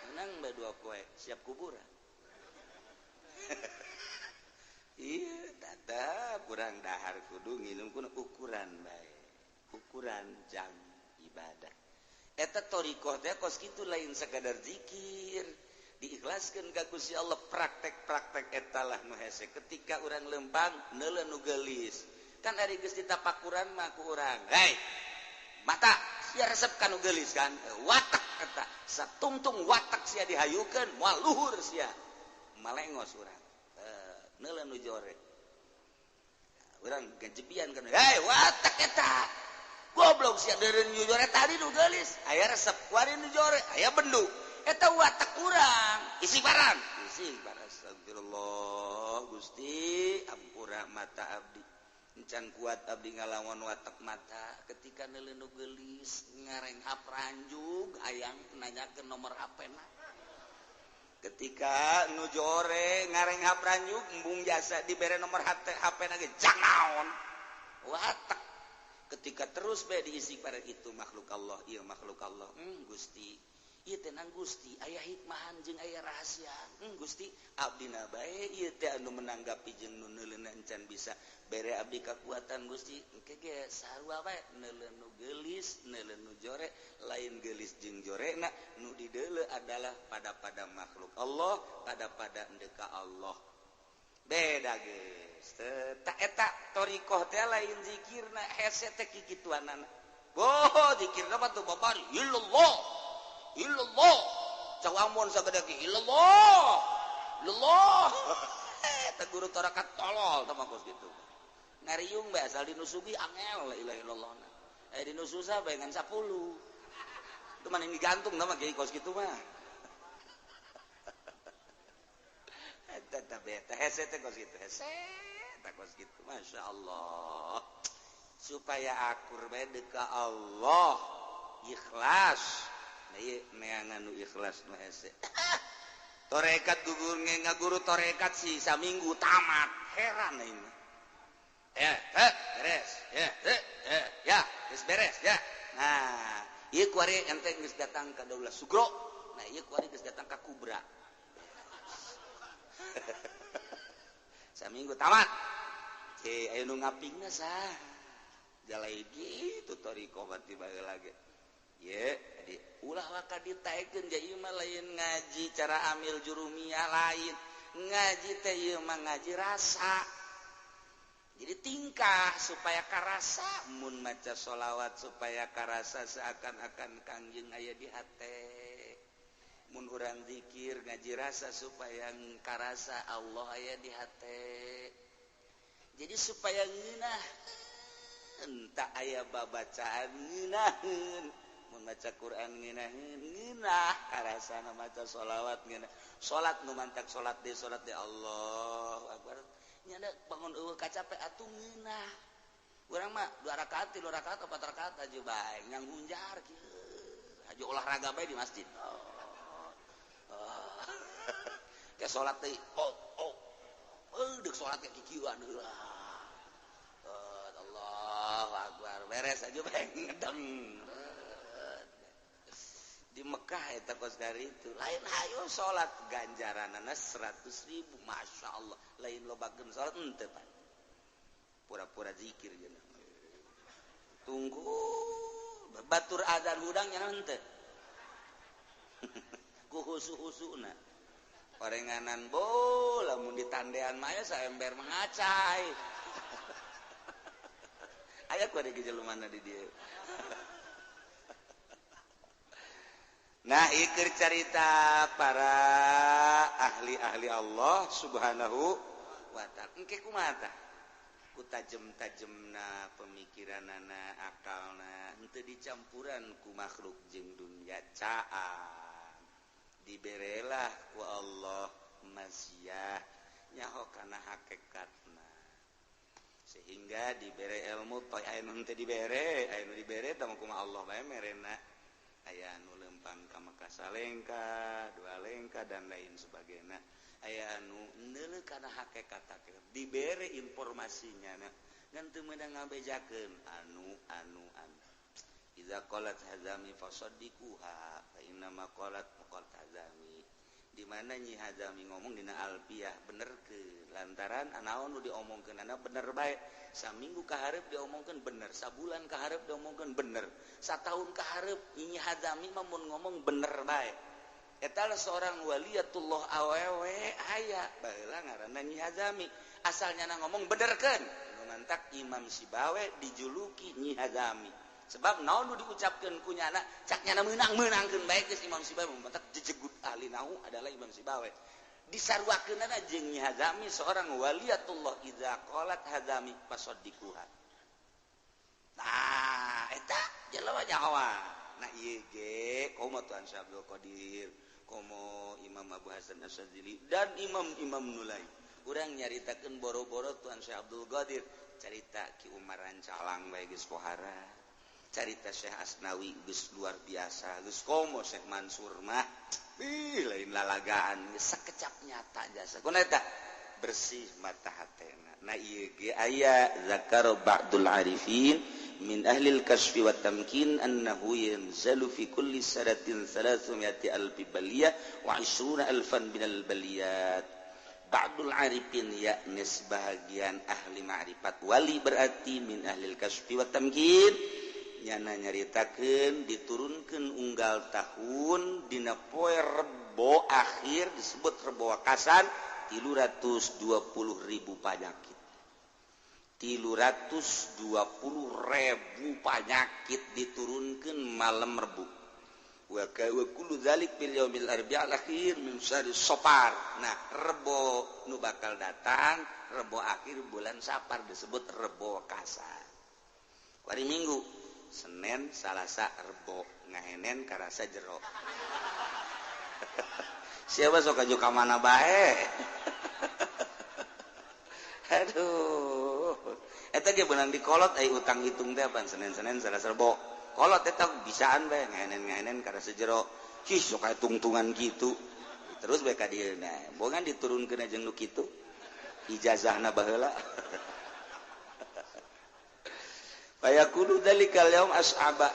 meunang bae dua poe siap kuburan iya tata kurang dahar kudu nginum kuna ukuran baik ukuran jam ibadah eta torikoh teh kos kitu lain sekadar zikir diikhlaskeun ka Gusti Allah praktek-praktek eta lah nu hese ketika urang lempang neuleun nu geulis kan ari geus ditapakuran mah ku urang hei mata sia resep ka nu geulis kan watak eta satungtung watak sia dihayukeun moal luhur sia malengos urang neuleun nu jore urang gajebian kan hei watak eta goblok sia deureun nu jore tadi nu geulis aya resep kuari nu jore aya benduk eta watak urang istighfaran astagfirullah Gusti ampura mata abdi encan kuat abdi ngalawan watak mata ketika neuleun nu geulis ngarenghap ranjug hayang nanyakeun nomor HP-na ketika nu jore ngarenghap ranjug embung jasa dibere nomor HP-na ge jangaon watak ketika terus bae diistighfar itu makhluk Allah ieu makhluk Allah Gusti ieu teh nang Gusti aya hikmahan jeung aya rahasia Gusti abdina bae ieu teh anu menanggapi jeung nu neuleun encan bisa bere abdi kakuatan Gusti engke ge sarua bae neuleun nu geulis neuleun nu jore lain geulis jeung jorena nu dideuleu adalah pada makhluk Allah pada endeka Allah beda geus tak eta torikoh teh lain zikirna hese teh kikituanana boh zikirna mah teu babari illallah cawamun sagedege illallah eta guru torakat tolol tah kos kitu ngariung bae asal dinusugi angel la ilaha illallah dinu susah bae ngan 10 itu mah digantung nama kiai kos kitu mah eta beta hese teh kos kitu hese teh kos kitu masyaallah supaya akur bae ka Allah ikhlas nah ieu neangan nu ikhlas nu hese torekat gugur ngaguru torekat si saminggu tamat heran ini beres ya geus beres ya nah ieu kuari ente geus datang ka Daulah Sugro nah ieu kuari geus datang ka Kubra saminggu tamat aya nu ngapingna sah jalai gitu torikoh bati baheula ge ye jadi ulah waka ditaekeun ja ieu mah lain ngaji cara amil jurumiyah lain ngaji teh ieu mah ngaji rasa jadi tingkah supaya karasa mun maca sholawat supaya karasa seakan-akan kangjeng aya di hate mun urang zikir ngaji rasa supaya karasa Allah aya di hate jadi supaya ngeunah entah aya babacaan ngeunaheun mun maca Quran ngeunah karasana maca sholawat ngeunah salat nu mantak salat de Allahu akbar nyanda bangun eueuh kacape atuh ngeunah urang mah 2 rakaat 3 rakaat 4 rakaat aja bae ngang hunjar kieu aja olahraga bae di masjid ke salat teh deuk salat ke kikieuan heula Allahu akbar beres aja bae ngedeng di Mekah eta kos dari itu lain hayu salat ganjaranana 100.000 masyaallah lain lobakeun salat henteu pan pura-pura zikir geuna tunggu batur adzan hudang nya henteu ku husu-husuna parenganan bola mun ditandean mah saember mangacai aya ku ada gejelumana di dieu nah ikir cerita para ahli-ahli Allah subhanahu wa ta'ala engke kumaha tah ku tajem-tajemna pemikiranana akalna henteu dicampuran ku makhluk jeung dunya caan diberelah ku Allah maziah nyaho kana hakikatna sehingga dibere ilmu toy aya nu teu dibere aya nu dibere tah kumaha Allah bae merena aya anu lempang ka Mekah salengka 2 lengka dan lain sebagainya aya anu neuleuh kana hakikat dibere informasinya ngan teu meunang ngabejakeun anu iza qalat hazami fasaddiquha fa inna ma qalat hazami di mana Nyi Hazami ngomong dina Alfiyah bener ke lantaran anaon nu diomongkeun anak bener bae saminggu ka hareup diomongkeun bener sabulan ka hareup diomongkeun bener satahun ka hareup Nyi Hazami mah mun ngomong bener bae eta seorang waliyatullah awewe aya baheula ngaranna Nyi Hazami asalnya ngomong benerkeun nu mantak Imam Sibawe dijuluki Nyi Hazami sebab naon nu diucapkeun ku nyana cak nyana meunang-meunangkeun bae geus Imam Sibawe mantak jejegut ahli nahu adalah Imam Sibawe disaruakeunana jeung Nyi Hazami seorang waliyatullah idza qalat Hazami fasaddiquha nah eta jelema nyawa nah ieu ge komo Tuan Syekh Abdul Qadir komo Imam Abu Hasan Asyadzili dan imam-imam nulai urang nyaritakeun boro-boro Tuan Syekh Abdul Qadir carita Ki Umar Rancalang bae geus pohara carita Syekh Asnawi geus luar biasa geus komo Syekh Mansur mah lain lalagaan geus sakecap nyata jasa kunaon eta bersih mata hatena nah ieu ge aya zakar ba'dul arifin min ahlil kasfi wa tamkin annahu yanzalu fi kulli sanatin 300 alfi baliyah wa 20 alfan minal baliyat ba'dul arifin yakni sebahagian ahli ma'rifat wali berarti min ahlil kasfi wa tamkin nyana nyaritakeun diturunkeun unggal tahun dina poe Rebo akhir disebut Rebo Wakasan 320.000 panyakit 320.000 panyakit diturunkeun malam Rebo wa kullu dzalik fil yaumil arbi'al akhir min syahri Safar nah Rebo nu bakal datang Rebo akhir bulan Safar disebut Rebo Wakasan hari Minggu Senin, Salasa, Rebo ngahenen karasa jero siapa sok aju ka mana bae aduh eta ge beunang dikolot ai utang hitung teh pan Senin, Salasa, Rebo kolot eta bisaan bae ngahenen karasa jero cih sok aya tungtungan kitu terus bae ka dieu nah bogan diturunkeun jeung nu kitu ijazahna baheula fayakulu dzalikal yaum as'aba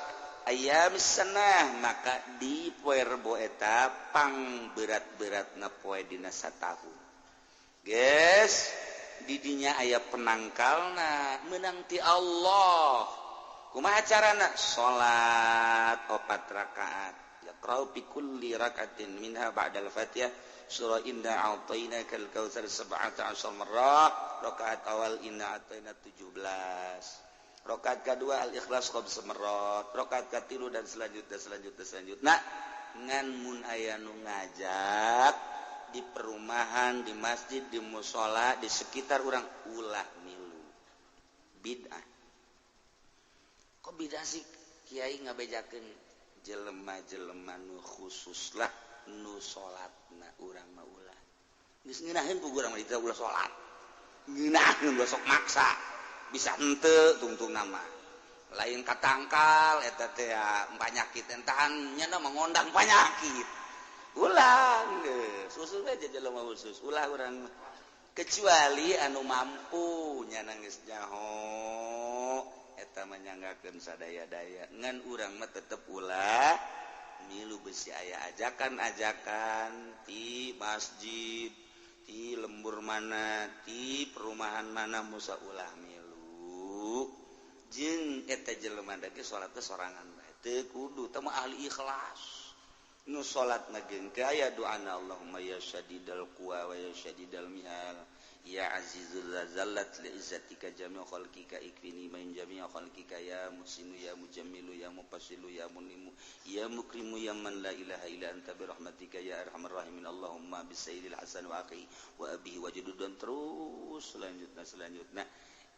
ayyamis sanah maka di poe Rebo eta pang berat-beratna poe dina satahun geus di dinya aya penangkalna meunang ti Allah kumaha carana salat 4 rakaat yaqra'u fi kulli rak'atin minha ba'dal Fatihah surah inna a'tainakal kautsar 17 marrah rakaat awal inna a'taina 17 rakaat kedua al-ikhlas khamsa marrat rakaat katilu dan selanjutnya ngan mun aya nu ngajak di perumahan di masjid di mushola di sekitar urang ulah milu bid'ah kok bid'ah sih kiai ngabejakeun jelema-jelema nu khusus lah nu salatna urang mah ulah geus ngeunaheun ku urang mah dita ulah salat ngeunaheun sok maksa bisa henteu tungtung nama lain katangkal eta teh panyakit entahan nya mengondang panyakit ulang geus usul aja jelema khusus ulah urang kecuali anu mampu nya geus nyaho eta mah nyanggakeun sadaya-daya ngan urang mah tetep ulah milu besi aya ajakan-ajakan ti masjid ti lembur mana ti perumahan mana musa ulah milu jeung eta jelema dage salatna sorangan bae teu kudu teh mah ahli ikhlas nu salatna geung teh aya doana Allahumma ya syadidal quwa wa ya syadidal mihal ya azizul zallat li izzatika jami'u khalqika ikfini min jami'u khalqika ya musinu ya mujammilu ya mufassilu ya munimu ya mukrimu ya man la ilaha illa anta bi rahmatika ya arhamar rahimin Allahumma bi sayyidil hasan wa akhi wa abihi wajudud dan terus selanjutnya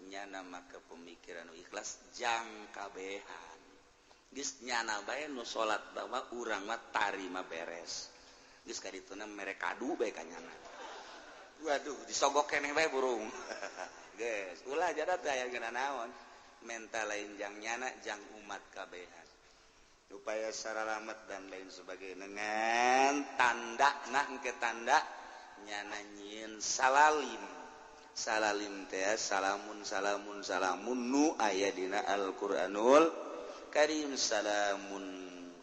nyana maka pemikiran ikhlas jang kabehan geus nyana bae nu salat bahwa urang mah tarima beres geus kadituna mere kadu bae ka nyana waduh disogok keneh bae burung geus ulah jada teh aya geuna naon mental lain jang nyana jang umat kabehan upaya saralamat dan lain sebagainya dengan tanda nah engke tanda nyana nyieun salalim teh salamun nu aya dina Al-Qur'anul Karim salamun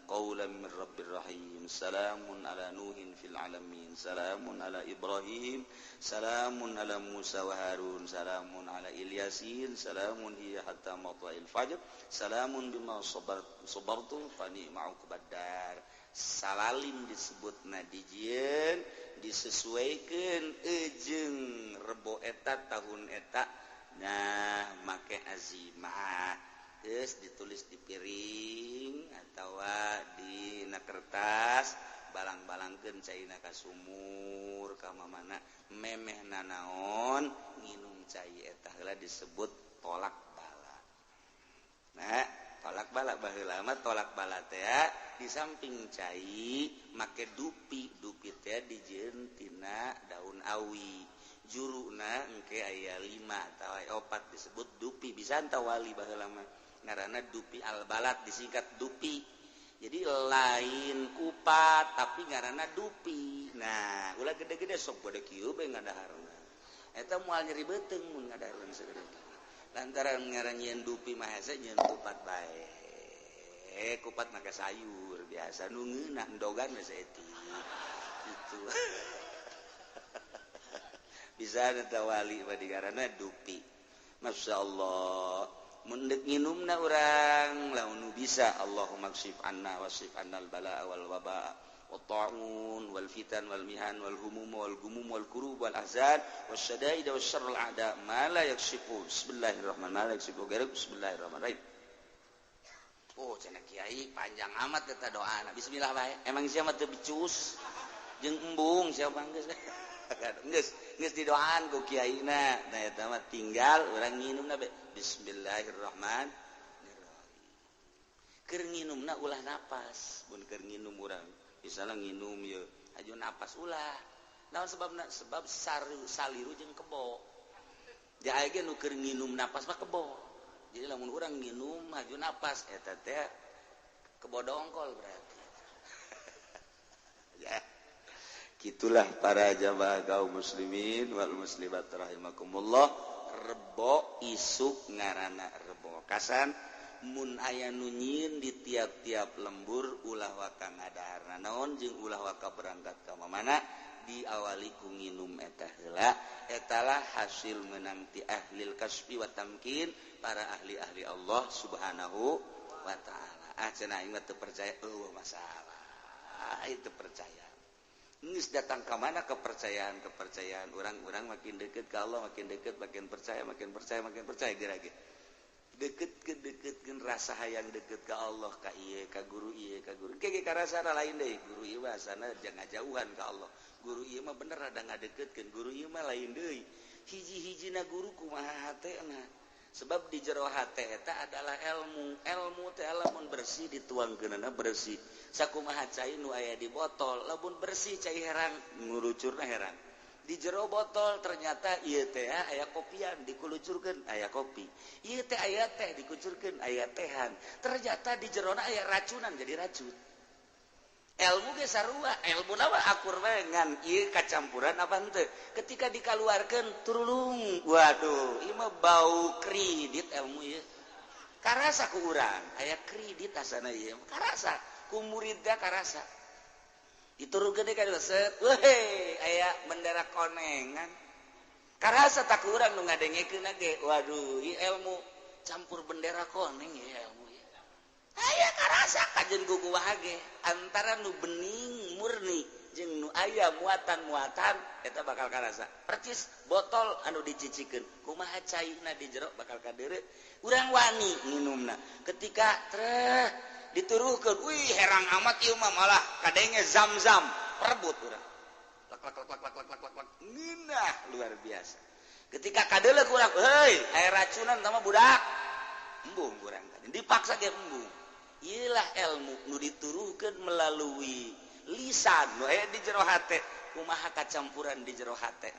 qaulan mir rabbir rahim salamun ala nuhin fil alamin salamun ala ibrahim salamun ala musa wa harun salamun ala ilyasin salamun hiya hatta matla'il fajr salamun bima sabartu fa ni'ma uqbadar salalim disebutna dijieun disesuaikeun jeung rebo eta tahun eta nah make azimah geus ditulis di piring atawa dina kertas balang-balangkeun caina ka sumur ka mamana memehna naon nginum cai eta heula disebut tolak bala. Nah tolak bala baheula mah tolak bala teh di samping cai make dupi teh dijieun tina daun awi juruna engke aya 5 atawa 4 disebut dupi bisa anta wali baheula mah ngaranna dupi al-balad disingkat dupi jadi lain kupat tapi ngaranna dupi nah ulah gede-gede sok bode kieu bae ngadaharna eta moal nyeri beuteung mun ngadahareun sagede lantaran ngaranjeun dupi mah hese nyeun kupat bae kupat make sayur biasa nu ngeuna endogan we saeuti gitu bisa eta wali badi ngaranna dupi masyaallah mundek nginumna urang lamun bisa Allahumma kshif anna wasif annal balaa wal waba wat ta'un wal fitan wal mihan wal humum wal gumum wal kurub wal ahzan wasyadaid wasyarrul a'da ma la yakshifu bismillahirrahmanirrahim bismillahirrahmanirrahim. Oh cenah kiai panjang amat eta doana bismillah bae emang sia mah teu bicus jeung embung sia geus geus didoaan ku kiaina nah eta mah tinggal urang nginumna bae bismillahirrahmanirrahim. Keur nginumna ulah napas, mun keur nginum urang, misalna nginum ye aju napas ulah. Naon sebabna? Sebab saliru jeung kebo. Da aya ge nu keur nginum napas mah kebo. Jadi lamun urang nginum aju napas eta teh kebo dongkol berarti. Ya. Gitulah para jamaah kaum muslimin wal muslimat rahimakumullah. Rebo isuk ngaranna rebo kasan mun aya nu nyieun di tiap-tiap lembur ulah waka ngadaharna naon jeung ulah waka berangkat ka mana diawali ku nginum eta heula etalah hasil meunang ti ahlil kasfi wa tamkin para ahli-ahli Allah Subhanahu wa taala. Cenah aing mah teu percaya eueuh masalah itu percaya geus datang ka mana kepercayaan orang-orang makin dekat ke Allah makin percaya gerage deketkeun rasa hayang deket ke Allah ka ieu ka guru kege ka rasana lain deui guru ieu mah asana jangan jauhan ka Allah guru ieu mah bener ada ngadeketkeun guru ieu mah lain deui hiji-hijina guru kumaha hatena sebab di jero hate eta adalah ilmu teh lamun bersih dituangkeunna bersih sakumaha cai nu aya di botol lamun bersih cai herang ngurucurna herang di jero botol ternyata ieu teh aya kopian dikulucurkeun aya kopi ieu teh aya teh dikucurkeun aya tehan ternyata di jerona aya racunan jadi racun ilmu ge sarua ilmu nawa akur bae ngan ieu kacampuran apa henteu ketika dikaluarkeun turulung waduh ieu mah bau kredit ilmu ieu karasa ku urang aya kredit asana ieu karasa ku muridna karasa diturunkeun deui ka set weh aya bendera konengan karasa tak urang nu ngadengekeun ge waduh ieu ilmu campur bendera koneng ieu ilmu aya karasa kajen guguwah ge antara nu bening murni jeung nu aya muatan-muatan eta bakal karasa percis botol anu dicicikeun kumaha caina di jero bakal kadeureu urang wani nginumna ketika treh dituruhkeun wih herang amat ieu mah malah kadenge zam-zam rebut urang lak ngeunah luar biasa ketika kadeuleuk urang heuy aya racunan tama budak embung urang dipaksa ge embung iyalah ilmu nu dituruhkeun melalui lisan nu aya di jero hate kumaha kacampuran di jero hate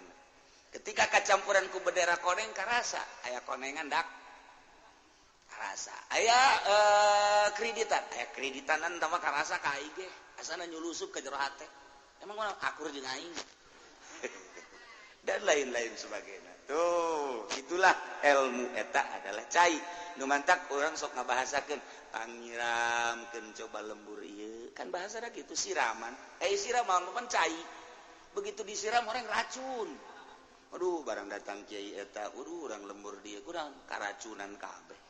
ketika kacampuran ku bendera koneng karasa aya konengan dak karasa aya kreditanan tama karasa ka aing ge asana nyulusup ka jero hate emang urang akur jeung aing dan lain-lain sebagainya tuh itulah ilmu eta adalah cai numantak orang sok ngabahasakeun pangiramkeun coba lembur ieu kan bahasa da gitu siraman siraman pan cai begitu disiram orang racun aduh barang datang kiai eta urang lembur dia kurang karacunan kabeh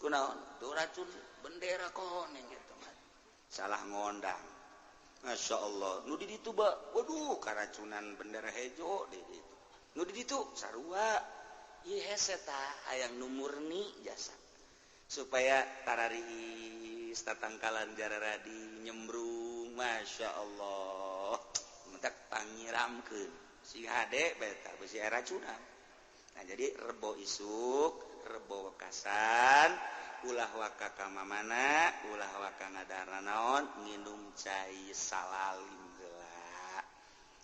kunaon tuh racun bendera koneng gitu mah salah ngondang Masya Allah nu di ditu waduh karacunan bendera hejo di ditu nu di ditu sarua ieu hese tah hayang nu murni jasa supaya tararis tatangkalan jararadi nyembrung Masya Allah mentak pangiramkeun si hade beta besi racunan nah jadi rebo isuk rebo wekasan ulah waka ka mamana ulah waka ngadara naon nginum cai salalim heula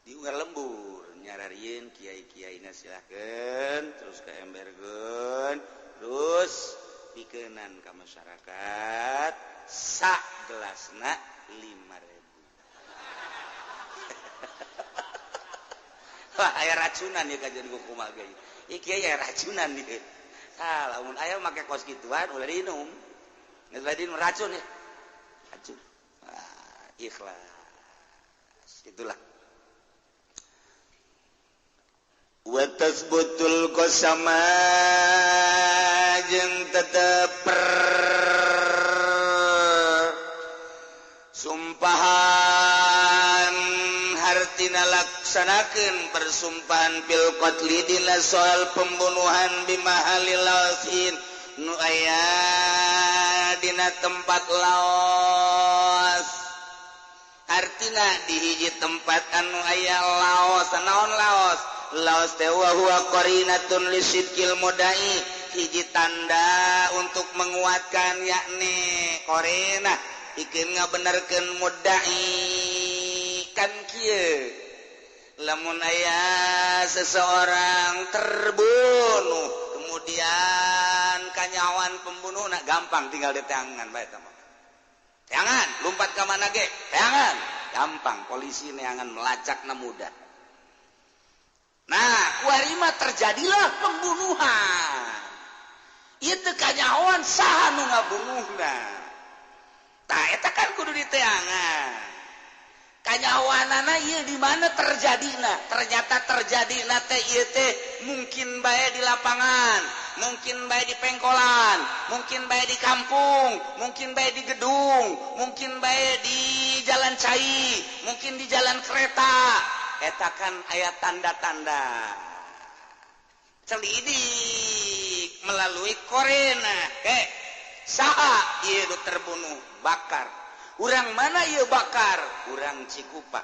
di unggal lembur nyararieun kiai-kiaina silakeun terus ka embergeun terus pikeunnan ka masyarakat sak gelasna 5.000 aya racunan ya kajian kumaha ge. Iki aya racunan ieu. Tah lamun aya make kos kituan ulah diinum. Geus diinum racun ya. Racun. Ikhlas. Itulah. Wa tasbutul qasama jeung teteper sumpahan hartina laksanakeun persumpahan fil qatli dina soal pembunuhan bimahalil lausin nu aya dina tempat laos artina di hiji tempat anu aya laos naon laos laos teh wa huwa qarinatun lisidqil mudai hiji tanda untuk menguatkan yakni qarina ikeun ngabenerkeun mudai kan kieu lamun aya seseorang terbunuh kemudian kanyawan pembunuhna gampang tinggal di tangan bae eta mah teangan lumpat ka mana ge teangan gampang polisi neangan melacakna mudah nah kuari mah terjadilah pembunuhan ieu teu kanyawan saha nu ngabunuhna tah eta kan kudu diteangan kanyawanana ieu di mana terjadina ternyata terjadina teh ieu teh mungkin bae di lapangan mungkin bae di pengkolan mungkin bae di kampung mungkin bae di gedung mungkin bae di jalan cai mungkin di jalan kereta eta kan aya tanda-tanda celidik melalui korena saha ieu terbunuh bakar urang mana ieu bakar urang Cikupa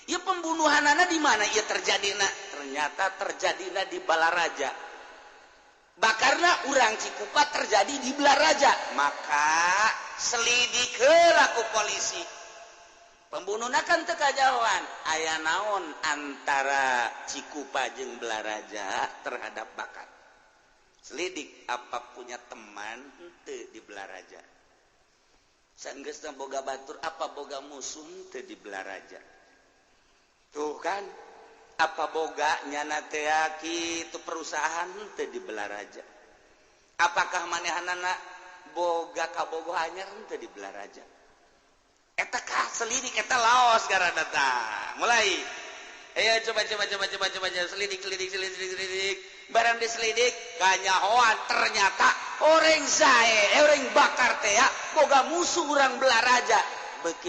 ieu pembunuhanana di mana ieu terjadina ternyata terjadina di Balaraja bakarna urang Cikupa terjadi di Balaraja maka selidik heula ku polisi pembunuhna kan teu kajawan aya naon antara Cikupa jeung Balaraja terhadap bakar selidik apa punya teman henteu di Balaraja sanggeusna boga batur apa boga musuh teu di Balaraja tuh kan apa boga nyana teh kitu perusahaan teu di Balaraja apakah manehanana boga kabogoh anyar teu di Balaraja eta ka selidik eta laos garana tah mulai ayo coba selidik barang diselidik kanyahoan ternyata orang zae orang bakar teh ya boga musuh urang Balaraja beuki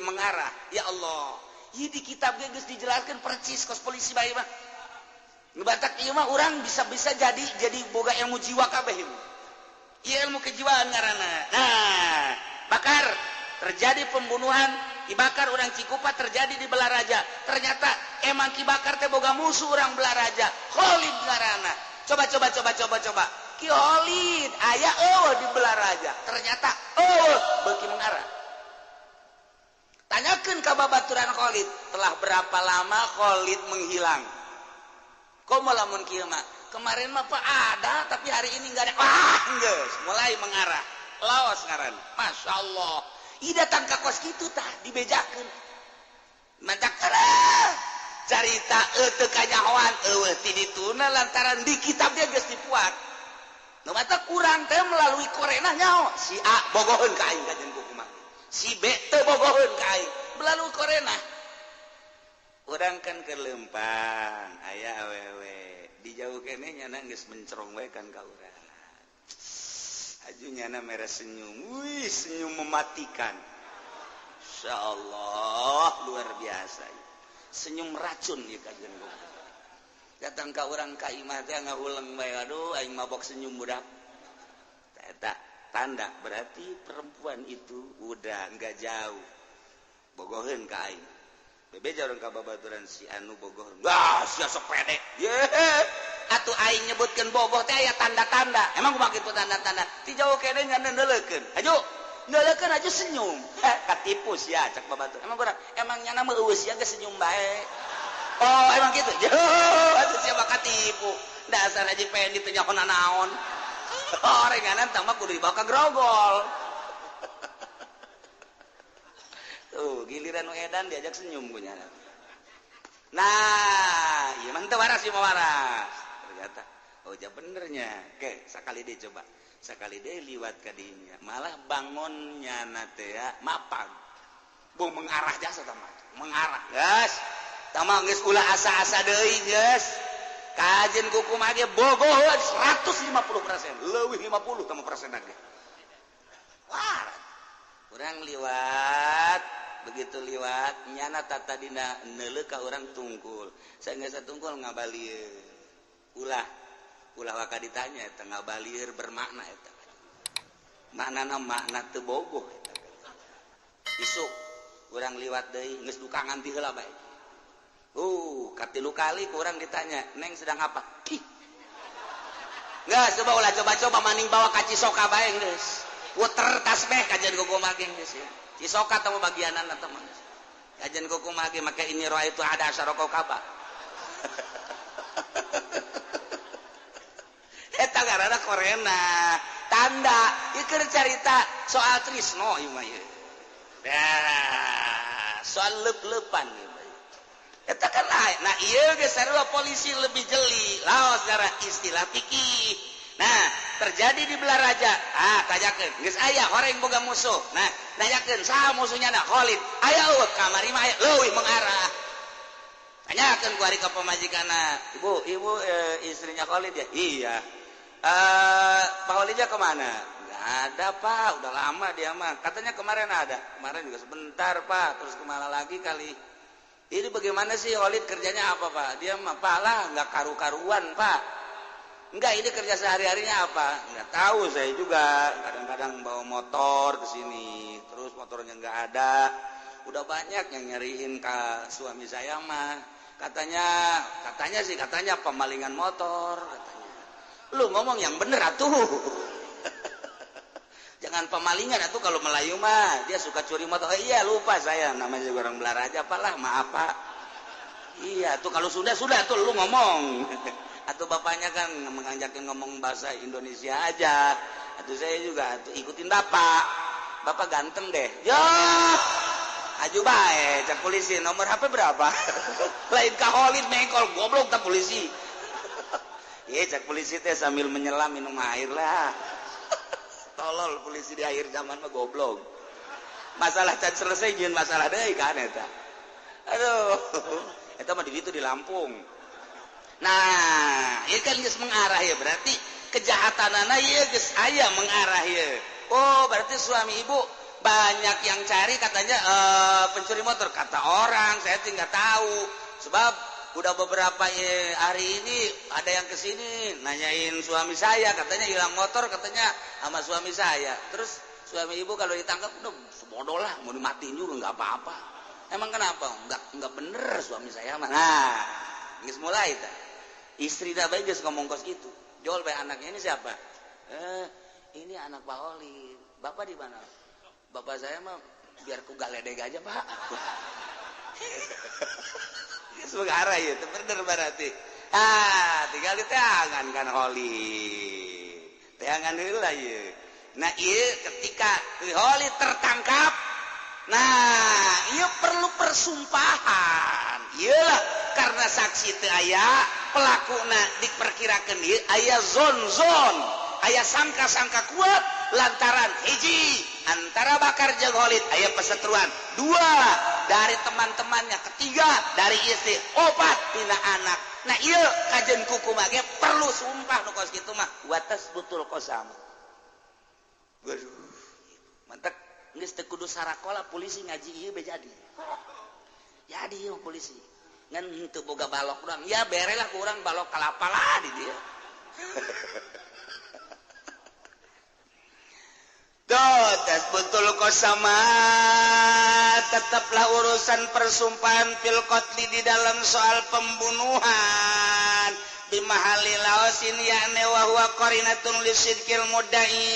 mengarah ya Allah ieu di kitab ge geus dijelaskeun percis kos polisi bae mah nu batak ieu mah urang bisa jadi boga ilmu jiwa kabeh ieu ilmu kejiwaan ngaranna nah bakar terjadi pembunuhan Ki Bakar urang Cikupa terjadi di Balaraja ternyata emang Ki Bakar teh boga musuh urang Balaraja Khalid ngaranna coba Ki Khalid aya di Balaraja ternyata beuki mengarah tanyakeun ka babaturan Khalid telah berapa lama Khalid menghilang komo lamun kieu mah kemarin mah Pak ada tapi hari ini enggak ada geus mulai mengarah laos ngaran Masya Allah ida datang ka kos kitu tah dibejakeun mantak carita teu kanyahoan ti dituna lantaran di kitab dia geus dipuat nu mata kurang teh melalui korena nyaho si A bogoheun ka aing kajen kumaha si B teu bogoheun ka aing melalui korena urang kan keur leumpang aya awewe di jauh keneh nyana geus mencerong we kan ka urang aju nyana mere senyum wih senyum mematikan insyaallah luar biasa senyum racun ya kajian gua datang ka urang ka imah teh ngauleng bae aduh aing mabok senyum budak eta tanda berarti perempuan itu udah enggak jauh bogoheun ka aing bebeja urang ka babaturan si anu bogoheun wah sia sok pede ye atuh aing nyebutkeun bogoh teh aya tanda-tanda emang kumaha kitu tanda-tanda ti jauh keneh ngan neuleukeun aju neuleukeun aja senyum katipu sia cak babatur emang nyana mah eueus sia geus senyum bae oh emang gitu atuh sia mah katipu dasar aja pengen teu nyaho naon orenganan tah mah kudu dibawa ka grogol tuh giliran nu edan diajak senyum ku nyana nah ieu mah teu waras ieu mah waras ternyata oh ja benernya ke sakali deh coba sekali deh liwat ke dinya malah bangunnya nate ya mapang bung mengarah jasa tamah mengarah guys tamah geus ulah asa-asa deui geus kajen kuku mage bogoh 150% leuwih 50 tamah persen ge wah urang liwat begitu liwat nyana tata dina neuleuh ka urang tungkul saenggeus tungkul ngabalieur ulah waka ditanya eta ngabalieur bermakna eta maknana makna teu bogoh eta isuk urang liwat deui geus dukangan ti heula bae katilu kali ku urang ditanya neng sedang apa geus coba maning bawa ka Cisoka bae geus puter tasbih kajian kukumaha ge geus Cisoka teh bagianana teh mah kajian kukumaha ge make ini roa itu ada asaroko kaba eta garana korena tanda ieu keur carita soal trisno ieu mah ieu soal leup-leupan ieu mah eta kan nah ieu ge sarua polisi lebih jeli laos gara istilah fikih nah terjadi di belah raja tanyakeun geus aya horeng boga musuh nah nanyakeun saha musuhnya na Khalid aya eueuh kamari mah aya leuwih mengarah tanyakeun ku ari ka pamajikanna ibu istrinya Khalid ya iya Pak Walidnya kemana? Nggak ada Pak, udah lama dia mah. Katanya kemarin ada, kemarin juga sebentar Pak, terus kemana lagi kali. Ini bagaimana sih Walid kerjanya apa Pak? Dia mah Pak lah, nggak karu-karuan Pak. Enggak, ini kerja sehari-harinya apa? Nggak tahu saya juga. Kadang-kadang bawa motor ke sini, terus motornya nggak ada. Udah banyak yang nyariin ke suami saya mah. Katanya pemalingan motor. Lu ngomong yang bener atuh jangan pemalingan atuh kalau Melayu mah dia suka curi motor iya lupa saya namanya juga orang Belaraja apalah maaf Pak iya tuh kalau sudah tuh lu ngomong atau bapaknya kan mengajakin ngomong bahasa Indonesia aja atau saya juga atuh ikutin bapak ganteng deh ya aju bae cak polisi nomor HP berapa lain ka Khalid mengkol goblok tak polisi iya cak polisi teh sambil menyelam minum air lah tolol polisi di akhir zaman mah goblok masalah can selesai nyeun masalah deui kan eta aduh eta mah di ditu di Lampung nah ieu kan geus mengarah ya berarti kejahatanana ieu geus aya mengarah ya oh berarti suami ibu banyak yang cari katanya pencuri motor kata orang saya sih nggak tahu sebab udah beberapa hari ini ada yang kesini nanyain suami saya katanya hilang motor katanya sama suami saya terus suami ibu kalau ditangkap udah sebodoh lah mau dimatiin juga nggak apa-apa emang kenapa nggak bener suami saya mah nah nggak mulai ta istri dah baik ngomong kos gitu jual baik anaknya ini siapa ini anak Pak Oli bapak di mana bapak saya mah biar ku galedeg aja Pak sebagai arah ya, bener berarti. Tinggal di tangan kan Holi, tangan dulu lah ya. Nah iya ketika Holi tertangkap, nah iya perlu persumpahan, iyalah karena saksi teu aya pelakuna diperkirakeun ieu aya zon-zon aya sangka-sangka kuat lantaran hiji antara Bakar jeung Khalid aya pesetruan, dua dari teman-temannya, ketiga dari istri, opat tina anak. Nah ieu kajen kukumaha ge perlu sumpah nu kos kitu mah watas betul qasam. Waduh mantep geus teu kudu sarakola polisi ngaji ieu be jadi ieu polisi ngan henteu boga balok urang ya bere lah ku urang balok kalapa lah di dieu. Tes betul kosama tetaplah urusan persumpahan fil qatli di dalam soal pembunuhan bimahali laosin yakni wa huwa qarinatun lisidqil mudai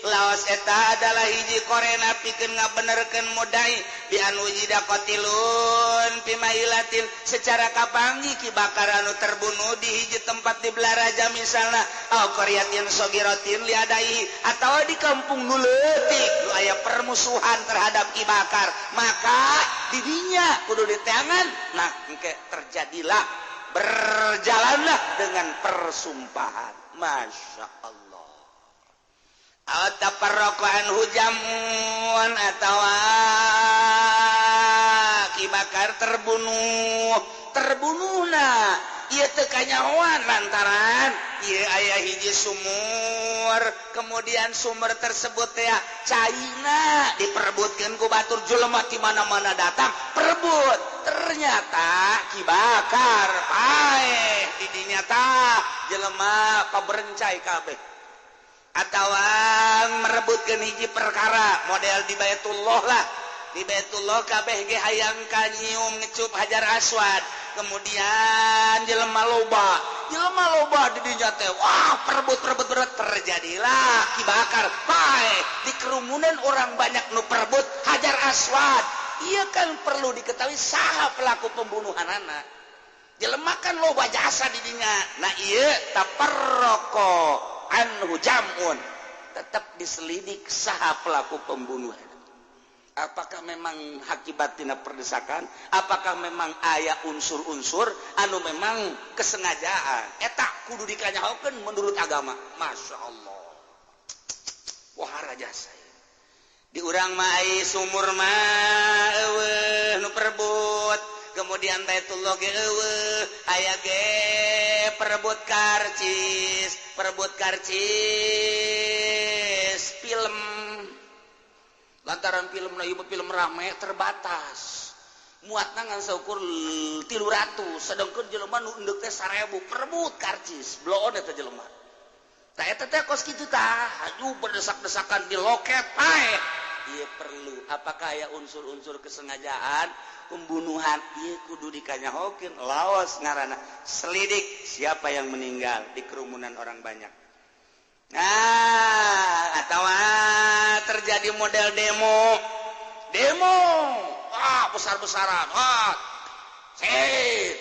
laos eta adalah hiji korena pikeun ngabenerkeun mudai bi anu jida qatilun bimailatin secara kapangi Ki Bakar anu terbunuh di hiji tempat di Belaraja misalna au qaryatin sagiratin liadai atau di kampung nu leutik nu aya permusuhan terhadap Ki Bakar maka didinya kudu diteangan nah engke terjadilah berjalanlah dengan persumpahan. Masya Allah. Ataparrokoan hujamun atau Ki Bakar terbunuhna ieu teu kanyahoan lantaran ieu aya hiji sumur kemudian sumur tersebut teh caina diperebutkeun ku batur jelema ti mana-mana datang perebut ternyata Ki Bakar paeh di dinya tah jelema paberencai kabeh atawa merebutkeun hiji perkara model di Baitullah lah di Baitullah kabeh ge hayang kanyium ngecup Hajar Aswad kemudian jelema loba di dinya teh wah perebut terjadilah Ki Bakar paeh di kerumunan orang banyak nu perebut Hajar Aswad iya kan perlu diketahui saha pelaku pembunuhan anak jelema kan loba jasa di dinya nah ieu taparraqo anhu jam'un tetap diselidik saha pelaku pembunuhan apakah memang akibat tina perdesakan apakah memang aya unsur-unsur anu memang kesengajaan eta kudu dikanyahokeun menurut agama. Masya Allah wah raja saya di urang mah ai sumur mah eueuh nu perebut kemudian Baitullah ge eueuh aya ge perebut karcis film lantaran film na ieu film rame terbatas muatna ngan saukur 300 sedengkeun jelema nu endeuк teh 1000 perebut karcis bloon eta jelema tah eta teh kos kitu tah aju berdesak-desakan di loket paeh ieu perlu apakah aya unsur-unsur kesengajaan pembunuhan ieu kudu dikanyahokeun laos ngaranna selidik siapa yang meninggal di kerumunan orang banyak. Nah, atau terjadi model demo, besar-besaran,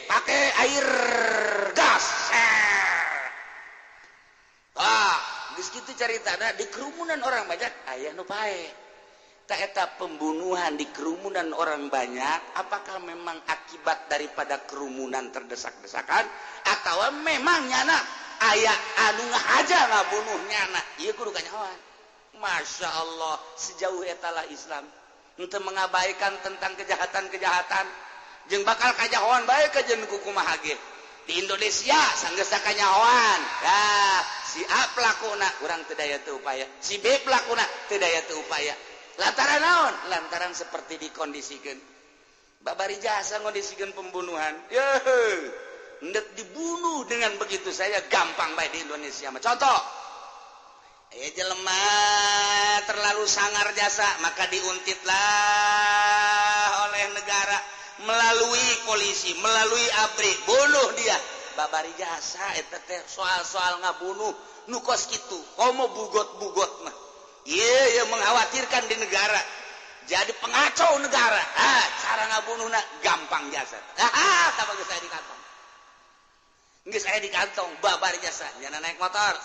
pakai air gas, geus kitu caritana di kerumunan orang banyak, aya nu paeh. Ta eta pembunuhan di kerumunan orang banyak, apakah memang akibat daripada kerumunan terdesak-desakan, atau memang nyana aya anu ngahaja ngabunuh nyana ieu kudu kanyahoan. Masya Allah sejauh etalah Islam henteu mengabaikan tentang kejahatan-kejahatan jeung bakal kanyahoan bae kajen kukumaha ge di Indonesia sanggeus kanyahoan si A pelakuna urang teu daya teu upaya si B pelakuna teu daya teu upaya lantaran naon lantaran seperti dikondisikeun babari jasa ngondisikeun pembunuhan hendak dibunuh dengan begitu saya gampang baik di Indonesia. Contoh, jelema terlalu sangar jasa maka diuntitlah oleh negara melalui polisi, melalui ABRI, bunuh dia. Babari jasa eta teh soal-soal ngabunuh nu kos kitu, komo bugot-bugot mah. Ieu mengkhawatirkan di negara. Jadi pengacau negara. Cara ngabunuhna gampang jasa. Tambah geus saya di kantong. Geus aya di kantong babar jasa nyana naik motor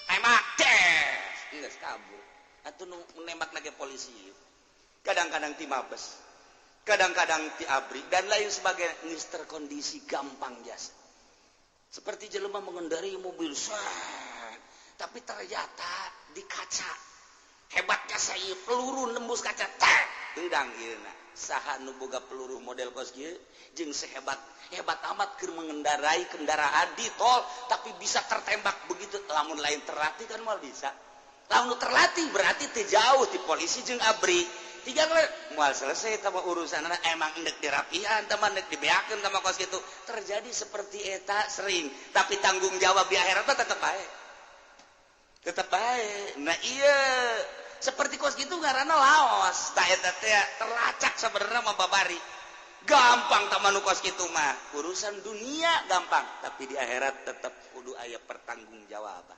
tembak geus kabur atuh nu menembak lagi polisi kadang-kadang ti mabes kadang-kadang ti abri dan lain sebagainya geus terkondisi gampang jasa. Seperti jelema mengendarai mobil tapi ternyata di kaca hebatnya saya peluru nembus kaca tek teuing ieu saha nu boga peluru model kos kieu jeung sehebat amat keur mengendarai kendaraan di tol tapi bisa tertembak begitu lamun lain terlatih kan moal bisa lamun terlatih berarti teu jauh ti polisi jeung abri tiga moal selesai tama urusanna emang endek dirapihan teman endek dibeakeun tama kos kitu terjadi seperti eta sering tapi tanggung jawab di akhirat tetep bae nah iya seperti kos gitu ngaranna laos tak eta teh terlacak sebenarnya mah babari gampang tamanu kos kitu mah urusan dunia gampang tapi di akhirat tetap kudu aya pertanggungjawaban.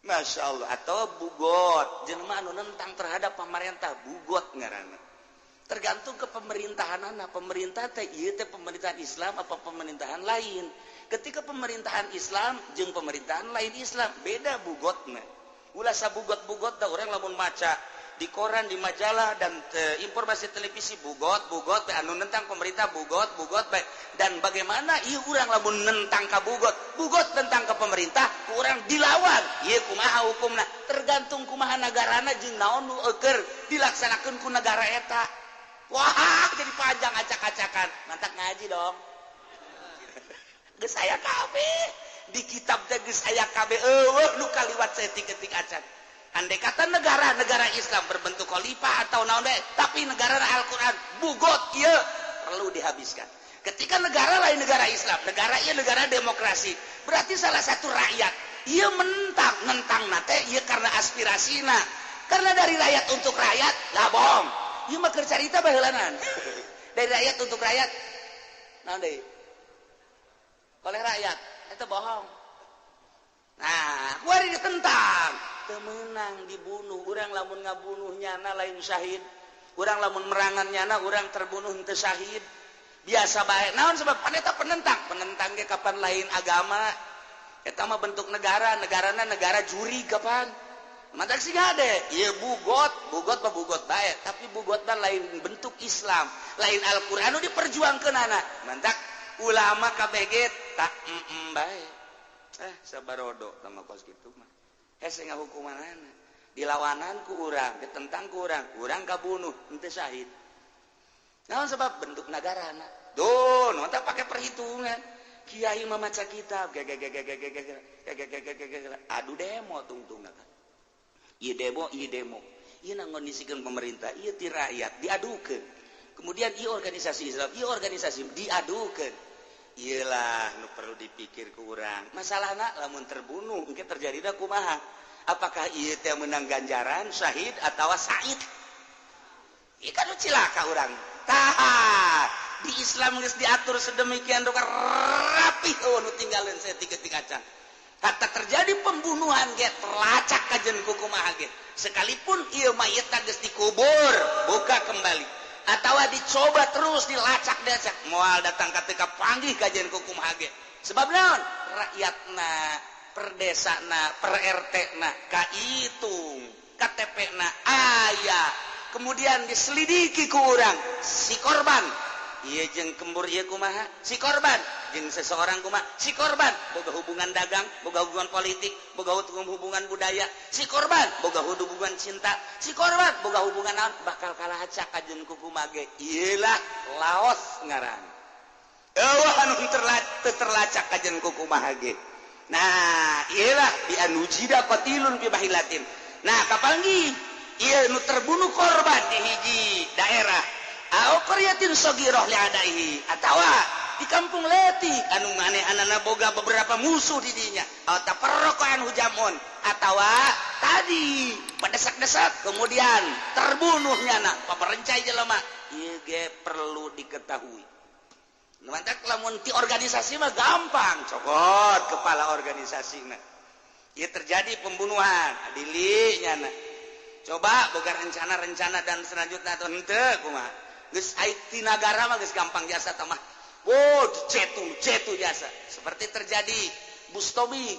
Masya Allah. Atau bugot jelema anu nentang terhadap pemerintah bugot ngaranna tergantung ke pemerintahanna pemerintah teh ieu teh pemerintahan Islam apa pemerintahan lain. Ketika pemerintahan Islam jeung pemerintahan lain Islam beda bugotna ulah sabugot-bugot da urang lamun maca di koran di majalah dan informasi televisi bugot anu nentang pemerintah bugot baik dan bagaimana ieu urang lamun nentang ka bugot tentang ke pemerintah urang dilawan ieu kumaha hukumna tergantung kumaha nagarana jeung naon nu eukeur dilaksanakeun ku negara eta. Wah jadi panjang acak-acakan mantap ngaji dong geus aya kabeh di kitab teh geus aya kabeh eueuh nu kaliwat setik-etik acan. Andai kata negara Islam berbentuk khalifah atau naon bae, tapi negara Al-Qur'an bugot ieu perlu dihabiskan. Ketika negara lain negara Islam, negara ieu negara demokrasi, berarti salah satu rakyat ieu nentang teh ieu karena aspirasina. Karena dari rakyat untuk rakyat, lah bohong. Ieu mah keur carita baheulanan. Dari rakyat untuk rakyat. Naon deui? Oleh rakyat itu bohong. Nah, kuari ditentang, temenang dibunuh. Urang lamun ngabunuh nyana lain syahid. Urang lamun merangan nyana urang terbunuh henteu syahid. Biasa bae. Naon sebab paneta penentang ge kapan lain agama. Eta mah bentuk negarana negara juri kapan. Mantak sih gade. Ieu bugot bae, tapi bugot mah lain bentuk Islam, lain Al-Qur'an anu diperjuangkeunana. Mantak ulama KBG tak bae sabarodo sama kos gitu mah hese ngahukumanana dilawanan ku urang ditentang ku urang kabunuh henteu syahid naon sebab bentuk nagarana doh nu teh pake perhitungan kiai mah maca kitab adu demo tungtungna kan ieu demo ieu ngondisikeun pemerintah ieu ti rakyat diadukeun kemudian ieu organisasi Islam ieu organisasi diadukeun. Iyalah nu perlu dipikir ke urang masalahna lamun terbunuh engke terjadina kumaha apakah ieu teh menang ganjaran syahid atawa said ieu kan cilaka urang tah di Islam geus diatur sedemikian rupa rapih nu tinggalin setik-etik acan kata terjadi pembunuhan ge terlacak kajen ku kumaha ge sekalipun ieu mayit geus dikubur buka kembali atau dicoba terus dilacak dacak moal datang ketika panggih kajian hukum hage sebab naon rakyatna perdesana per RT-na kaitung KTP-na aya kemudian diselidiki ku urang si korban ieu jeung kembur ieu kumaha si korban jeung seseorang kumaha si korban boga hubungan dagang boga hubungan politik boga hubungan budaya si korban boga hubungan cinta si korban boga hubungan naon bakal kalacak kajeun ku kumaha ge ieulah laos ngaran eueuh anu terlacak kajeun ku kumaha ge nah ieulah bi anujida qatilun fi bahilatin nah kapanggi ieu nu terbunuh korban di hiji daerah au qaryatin saghirah li adaihi atawa di kampung letik anu manehanana boga beberapa musuh di dinya atawa perrokoan hujamun atawa tadi padesak-desak kemudian terbunuhnya na paperencai jelema ieu ge perlu diketahui mantak lamun ti organisasi mah gampang cokot kepala organisasina ieu terjadi pembunuhan adili nyana coba boga rencana dan selanjutnya atau henteu kumaha geus IT nagara mah geus gampang jasa tamah. Oh, cetu jasa. Seperti terjadi Bustomi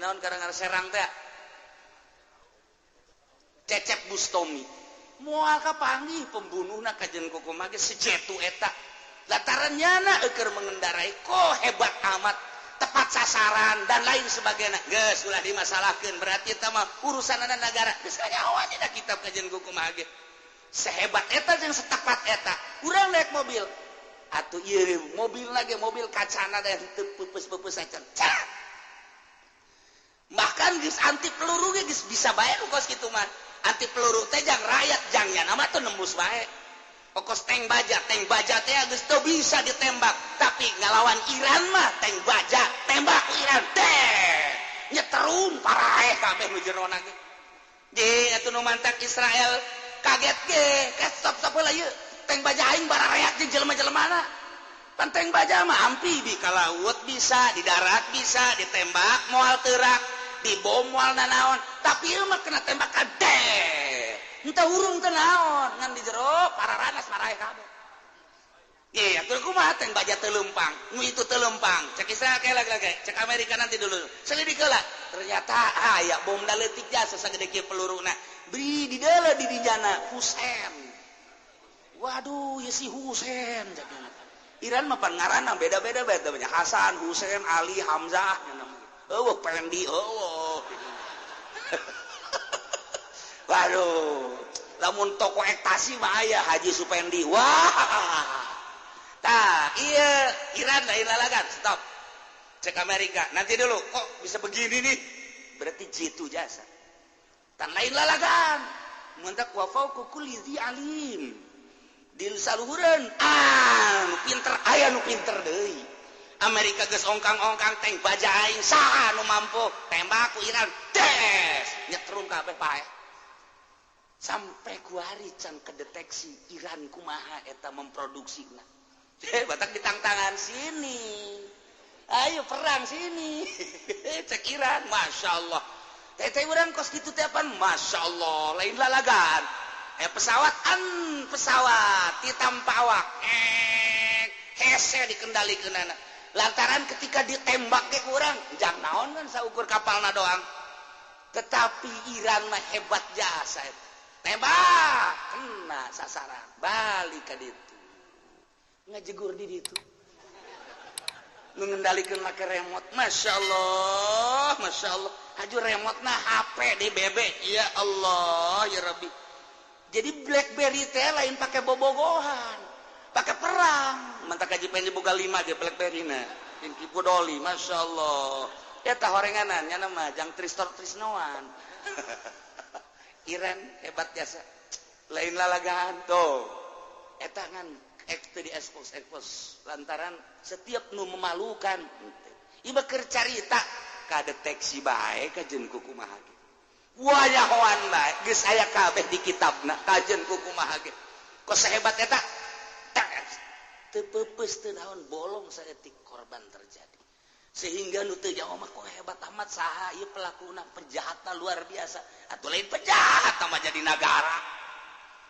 naon gara-gara serang teh. Cecep Bustomi. moal kapanggih pembunuhna kajen kukumaha ge sejetu eta lataran nyana keur mengendarai kok hebat amat tepat sasaran dan lain sebagainya geus ulah dimasalahkeun berarti eta mah urusanna negara geus kanyawa dina kitab kajen kukumaha ge sehebat eta jeung setepat eta urang naik mobil atuh ieu mobil lagi mobil kacana teh teu peupeus-peupeus acan bahkan geus anti peluru ge geus bisa bae kos kitu mah anti peluru teh jang rakyat jangnya nama tuh nembus bae pokos tank baja teh geus teu bisa ditembak tapi ngalawan Iran mah tank baja tembak ku Iran teh nyeterum paraeh kabeh nu jerona ge ge atuh nu mantak Israel kaget ge stop heula ieu tank baja aing barareak jeung jelema-jelemana pan tank baja mah amfibi ka laut bisa di darat bisa ditembak moal teurak dibom moal nanaon tapi ieu mah kena tembakan teh entah urung teh naon ngan di jero pararanas marahe kabeh iya atuh kumaha tank baja teu leumpang nu itu teu leumpang cek Israel lagi cek Amerika nanti dulu selidik heula ternyata aya bom daletik jasa sagede kieu peluruna beri di deuleu di dijana Husein waduh ya si Husein jadinya Iran mah pan ngaranna beda-beda bae banyak Hasan Husein Ali Hamzah eueuh pendi eueuh waduh lamun toko ekstasi mah aya Haji Supendi wah tah iya Iran lain lalagan stop cek Amerika nanti dulu kok bisa begini nih berarti jitu jasa tan lain lalagan mentak wa fauqa kulli dzi alim dil saluhureun nu pinter aya nu pinter deui Amerika geus ongkang-ongkang tank baja aing saha nu mampu tembak ku Iran des nyetrum kabeh pae sampai kuari can kedeteksi Iran kumaha eta memproduksina batak ditangtangan sini ayo perang sini cek Iran Masya Allah teh urang kos kitu teh apaan Masya Allah lain lalagan pesawat ditampa awak hese dikendalikeun anak lantaran ketika ditembak ke kurang jang naon kan saukur kapalna doang tetapi Iran mah hebat jasa tembak kena sasaran balik ke ditu ngajegur di ditu mengendalikan make remote Masya Allah haju remote nah HP di bebek ya Allah ya Rabbi jadi BlackBerry teh lain pakai bobogohan pakai perang mantak kaji pengen dibuka 5 aja BlackBerry na kipu doli Masya Allah ya tah horenganan nya nama jang trisnoan Iran hebat jasa lain lalagaan tuh eta ngan di expose lantaran setiap nu memalukan ieu keur carita ka deteksi bae kajeun kukumaha ge wayahoan bae geus aya kabeh di kitabna kajeun kukumaha ge kos sahebat eta teu peupeus teu naon bolong saeutik korban terjadi sehingga nu teu jauh mah kok hebat amat saha ieu pelakuna penjahatna luar biasa atuh lain penjahat mah jadi negara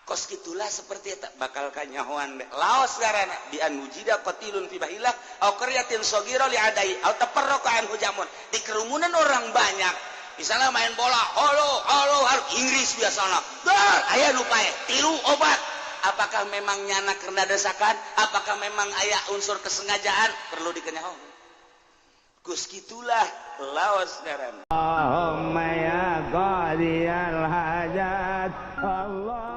kos gitulah seperti eta bakal kanyahoan laos garana bi anujida qatilun fi bahillah au qaryatin saghira li adai au tafarraqa anhu jamun di kerumunan orang banyak misalnya main bola halo harus Inggris biasana aya nu pae tilu obat apakah memang nyana karena desakan apakah memang aya unsur kesengajaan perlu dikenyaho kus gitulah laos garana Allahumma ya qadiyal hajat Allah